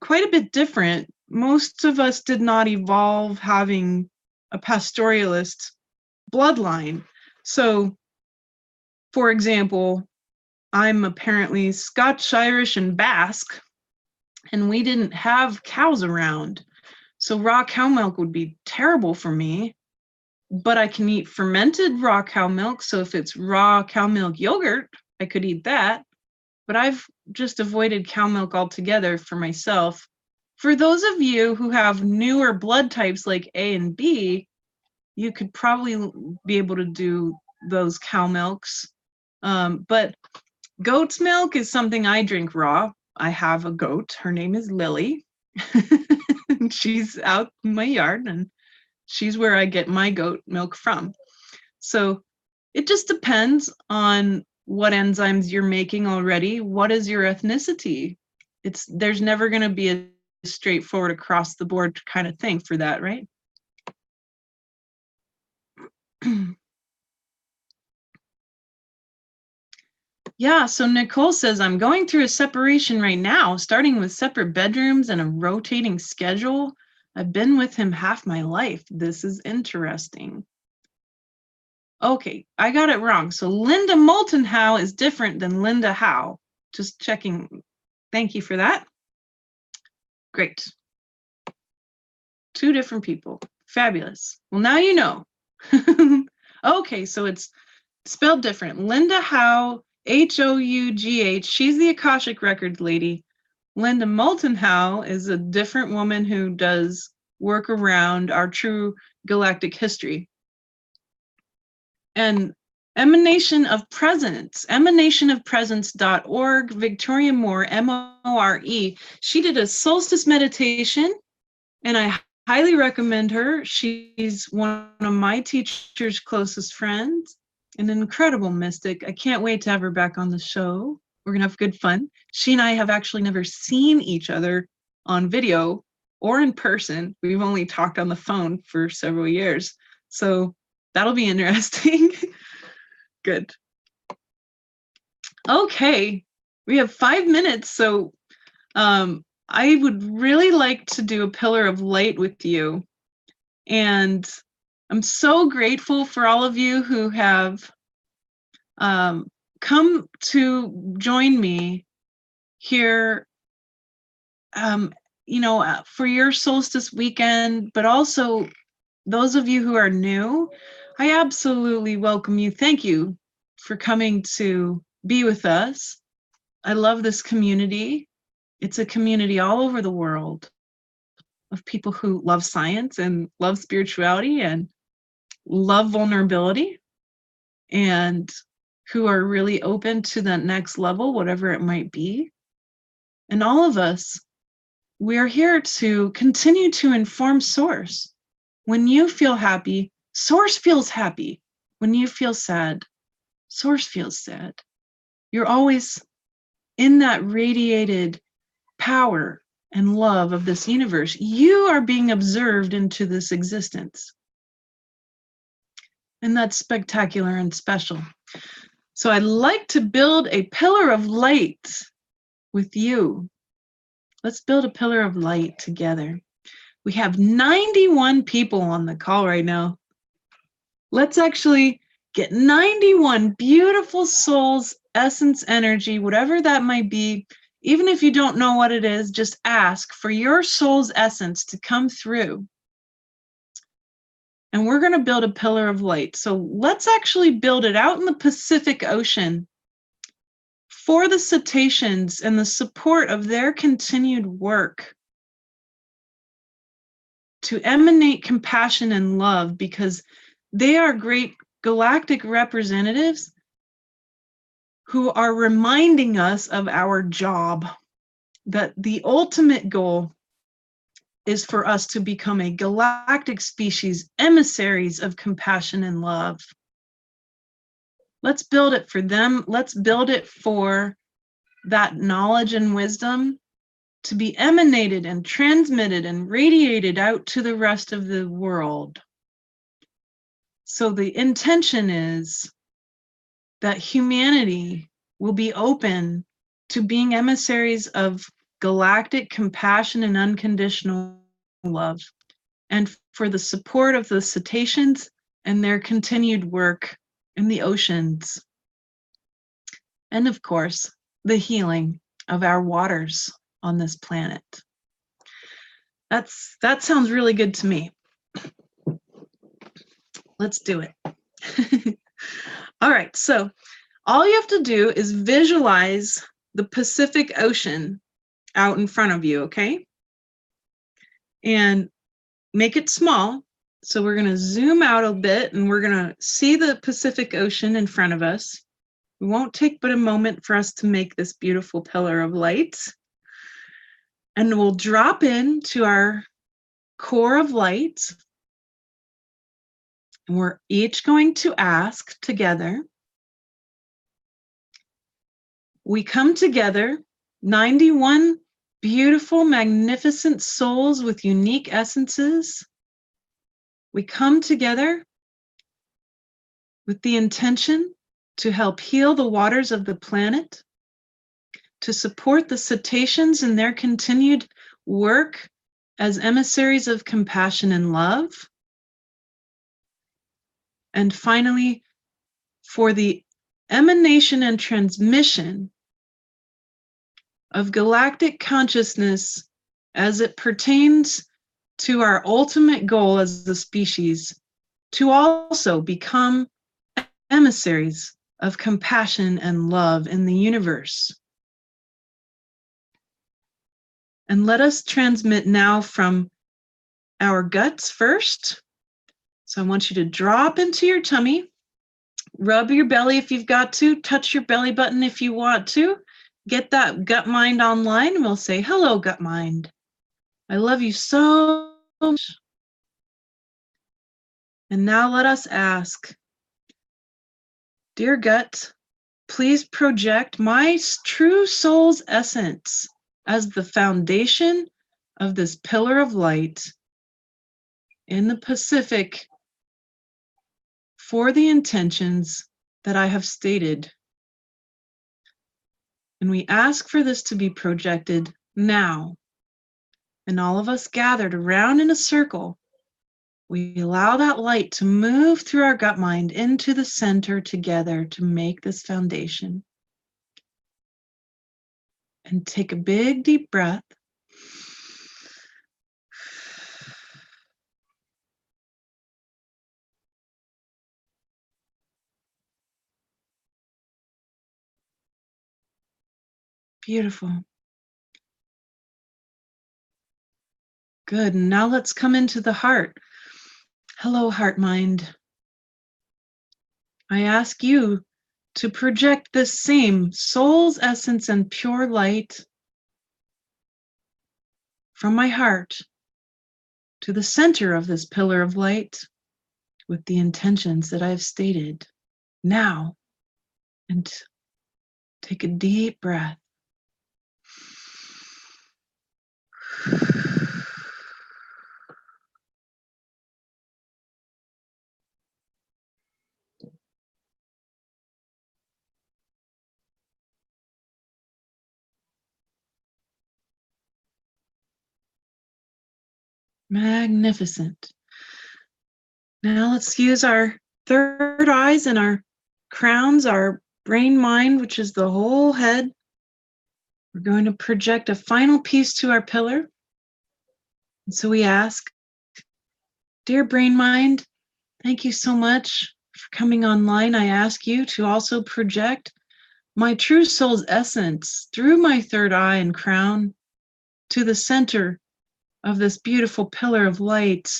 quite a bit different. Most of us did not evolve having a pastoralist bloodline. So, for example, I'm apparently Scotch, Irish, and Basque, and we didn't have cows around. So raw cow milk would be terrible for me, but I can eat fermented raw cow milk. So if it's raw cow milk yogurt, I could eat that. But I've just avoided cow milk altogether for myself. For those of you who have newer blood types like A and B, you could probably be able to do those cow milks. But goat's milk is something I drink raw. I have a goat. Her name is Lily. She's out in my yard and she's where I get my goat milk from. So it just depends on what enzymes you're making already. What is your ethnicity? There's never going to be a straightforward across the board kind of thing for that, right? Yeah, so Nicole says, I'm going through a separation right now, starting with separate bedrooms and a rotating schedule. I've been with him half my life. This is interesting. Okay, I got it wrong. So Linda Moulton Howe is different than Linda Howe. Just checking. Thank you for that. Great. Two different people. Fabulous. Well, now you know. Okay, so it's spelled different. Linda Howe, Hough. She's the Akashic Records lady. Linda Moulton Howe is a different woman who does work around our true galactic history. And Emanation of Presence, emanationofpresence.org, Victoria Moore, M-O-R-E. She did a solstice meditation, and I highly recommend her. She's one of my teacher's closest friends, an incredible mystic. I can't wait to have her back on the show. We're going to have good fun. She and I have actually never seen each other on video or in person. We've only talked on the phone for several years. So that'll be interesting. Good. Okay, we have 5 minutes. So I would really like to do a pillar of light with you. And I'm so grateful for all of you who have come to join me here, for your solstice weekend, but also those of you who are new, I absolutely welcome you. Thank you for coming to be with us. I love this community. It's a community all over the world of people who love science and love spirituality and love vulnerability and who are really open to that next level, whatever it might be. And all of us, we're here to continue to inform Source. When you feel happy, Source feels happy. When you feel sad, Source feels sad. You're always in that radiated power and love of this universe. You are being observed into this existence. And that's spectacular and special. So I'd like to build a pillar of light with you. Let's build a pillar of light together. We have 91 people on the call right now. Let's actually get 91 beautiful souls, essence, energy, whatever that might be. Even if you don't know what it is, just ask for your soul's essence to come through. And we're going to build a pillar of light. So let's actually build it out in the Pacific Ocean for the cetaceans and the support of their continued work to emanate compassion and love, because they are great galactic representatives who are reminding us of our job, that the ultimate goal is for us to become a galactic species, emissaries of compassion and love. Let's build it for them. Let's build it for that knowledge and wisdom to be emanated and transmitted and radiated out to the rest of the world. So the intention is that humanity will be open to being emissaries of galactic compassion and unconditional love, and for the support of the cetaceans and their continued work in the oceans. And of course, the healing of our waters on this planet. That sounds really good to me. Let's do it. All right, so all you have to do is visualize the Pacific Ocean out in front of you, okay? And make it small. So we're going to zoom out a bit and we're going to see the Pacific Ocean in front of us. It won't take but a moment for us to make this beautiful pillar of light. And we'll drop into our core of light. And we're each going to ask together. We come together, 91 beautiful, magnificent souls with unique essences. We come together with the intention to help heal the waters of the planet, to support the cetaceans in their continued work as emissaries of compassion and love. And finally, for the emanation and transmission of galactic consciousness as it pertains to our ultimate goal as a species, to also become emissaries of compassion and love in the universe. And let us transmit now from our guts first. So I want you to drop into your tummy, rub your belly if you've got to, touch your belly button if you want to, get that gut mind online, and we'll say, hello, gut mind. I love you so much. And now let us ask, dear gut, please project my true soul's essence as the foundation of this pillar of light in the Pacific for the intentions that I have stated. And we ask for this to be projected now. And all of us gathered around in a circle, we allow that light to move through our gut mind into the center together to make this foundation. And take a big deep breath. Beautiful. Good. And now let's come into the heart. Hello, heart mind. I ask you to project this same soul's essence and pure light from my heart to the center of this pillar of light with the intentions that I've stated now. And take a deep breath. Magnificent. Now let's use our third eyes and our crowns, our brain mind, which is the whole head. We're going to project a final piece to our pillar. And so we ask, dear brain mind, thank you so much for coming online. I ask you to also project my true soul's essence through my third eye and crown to the center of this beautiful pillar of light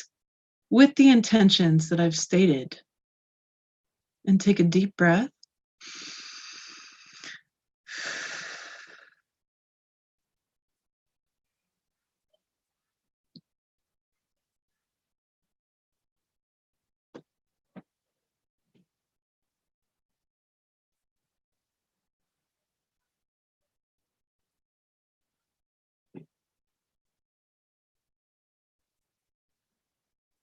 with the intentions that I've stated. And take a deep breath.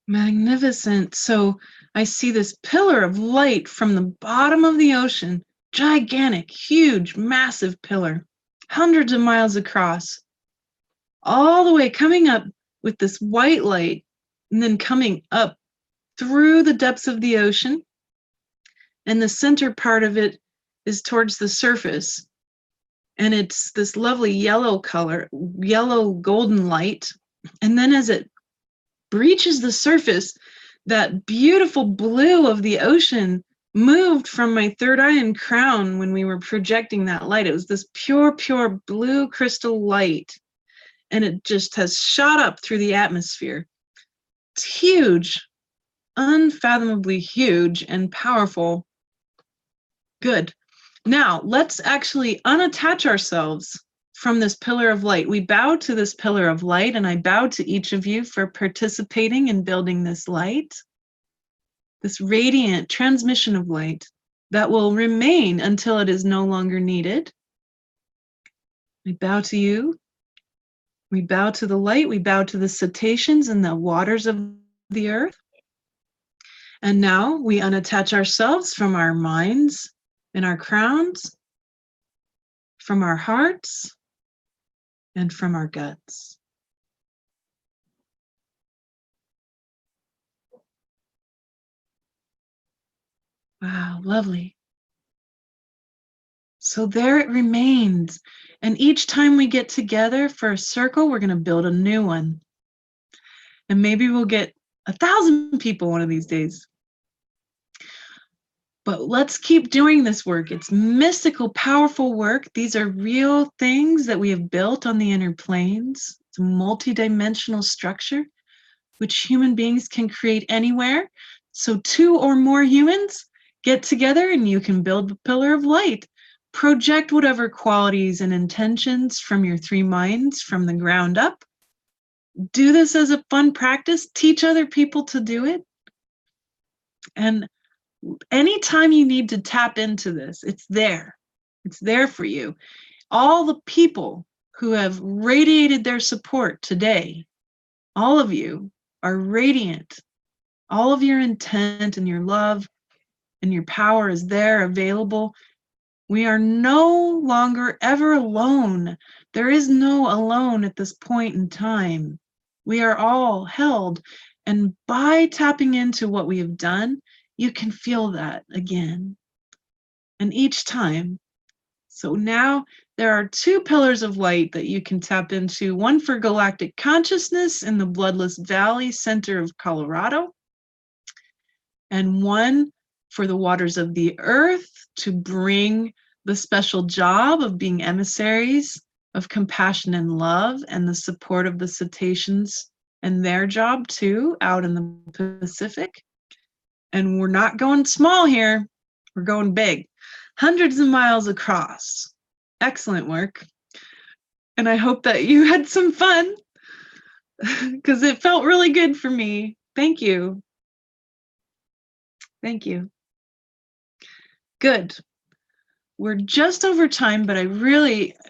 Magnificent. So I see this pillar of light from the bottom of the ocean, gigantic, huge, massive pillar, hundreds of miles across, all the way coming up with this white light and then coming up through the depths of the ocean. And the center part of it is towards the surface. And it's this lovely yellow color, yellow golden light. And then as it breaches the surface, that beautiful blue of the ocean moved from my third eye and crown when we were projecting that light. It was this pure, pure blue crystal light. And it just has shot up through the atmosphere. It's huge, unfathomably huge and powerful. Good. Now, let's actually unattach ourselves from this pillar of light. We bow to this pillar of light, and I bow to each of you for participating in building this light, this radiant transmission of light that will remain until it is no longer needed. I bow to you. We bow to the light. We bow to the cetaceans and the waters of the earth. And now we unattach ourselves from our minds and our crowns, from our hearts, and from our guts. Wow, lovely. So there it remains. And each time we get together for a circle, we're going to build a new one. And maybe we'll get 1,000 people one of these days. But let's keep doing this work. It's mystical, powerful work. These are real things that we have built on the inner planes. It's a multidimensional structure, which human beings can create anywhere. So 2 or more humans get together and you can build a pillar of light. Project whatever qualities and intentions from your 3 minds from the ground up. Do this as a fun practice. Teach other people to do it. And anytime you need to tap into this, it's there. It's there for you. All the people who have radiated their support today, all of you are radiant. All of your intent and your love and your power is there, available. We are no longer ever alone. There is no alone at this point in time. We are all held. And by tapping into what we have done, you can feel that again. And each time. So now there are 2 pillars of light that you can tap into. One for galactic consciousness in the Bloodless Valley Center of Colorado. And one for the waters of the earth to bring the special job of being emissaries of compassion and love and the support of the cetaceans and their job too out in the Pacific. And we're not going small here, we're going big. Hundreds of miles across. Excellent work. And I hope that you had some fun because it felt really good for me. Thank you. Thank you. Good. We're just over time, but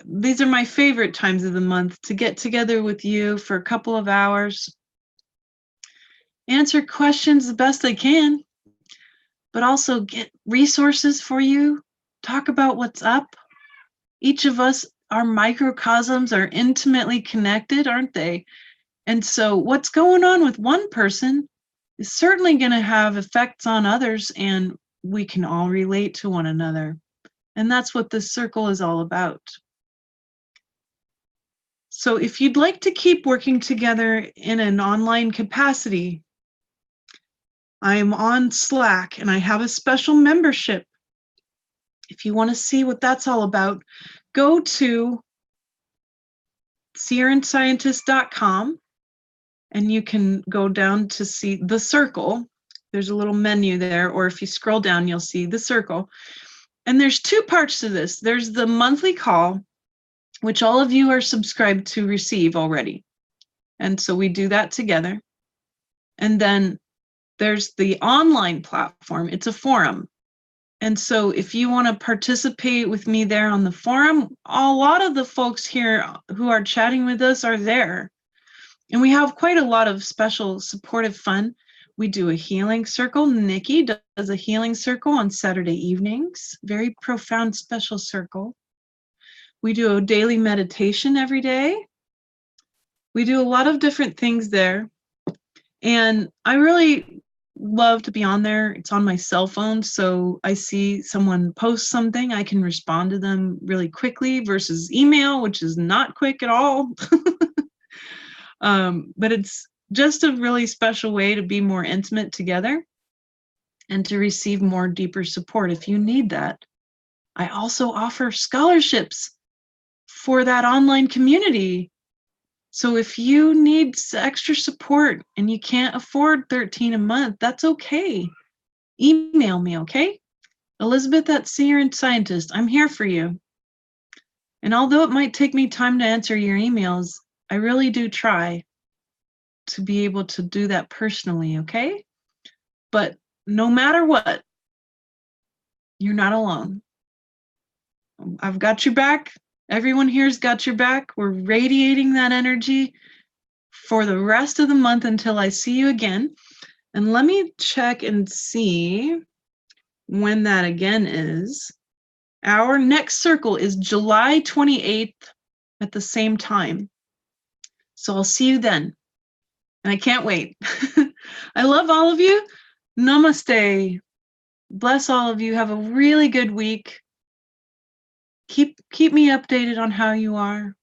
these are my favorite times of the month to get together with you for a couple of hours, answer questions the best I can, but also get resources for you, talk about what's up. Each of us, our microcosms are intimately connected, aren't they? And so what's going on with one person is certainly going to have effects on others, and we can all relate to one another. And that's what this circle is all about. So if you'd like to keep working together in an online capacity, I'm on Slack and I have a special membership. If you want to see what that's all about, go to seerandscientist.com and you can go down to see the circle. There's a little menu there, or if you scroll down, you'll see the circle. And there's two parts to this. There's the monthly call, which all of you are subscribed to receive already. And so we do that together. And then there's the online platform. It's a forum. And so if you want to participate with me there on the forum, a lot of the folks here who are chatting with us are there. And we have quite a lot of special supportive fun. We do a healing circle. Nikki does a healing circle on Saturday evenings. Very profound, special circle. We do a daily meditation every day. We do a lot of different things there. And I really love to be on there. It's on my cell phone, so I see someone post something, I can respond to them really quickly versus email, which is not quick at all. But it's just a really special way to be more intimate together and to receive more deeper support if you need that. I also offer scholarships for that online community. So if you need extra support and you can't afford $13 a month, that's okay. Email me, okay? Elizabeth at Seer and Scientist. I'm here for you. And although it might take me time to answer your emails, I really do try to be able to do that personally, okay? But no matter what, you're not alone. I've got your back. Everyone here's got your back. We're radiating that energy for the rest of the month until I see you again. And let me check and see when that again is. Our next circle is July 28th at the same time. So I'll see you then. And I can't wait. I love all of you. Namaste. Bless all of you. Have a really good week. Keep me updated on how you are.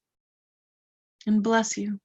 And bless you.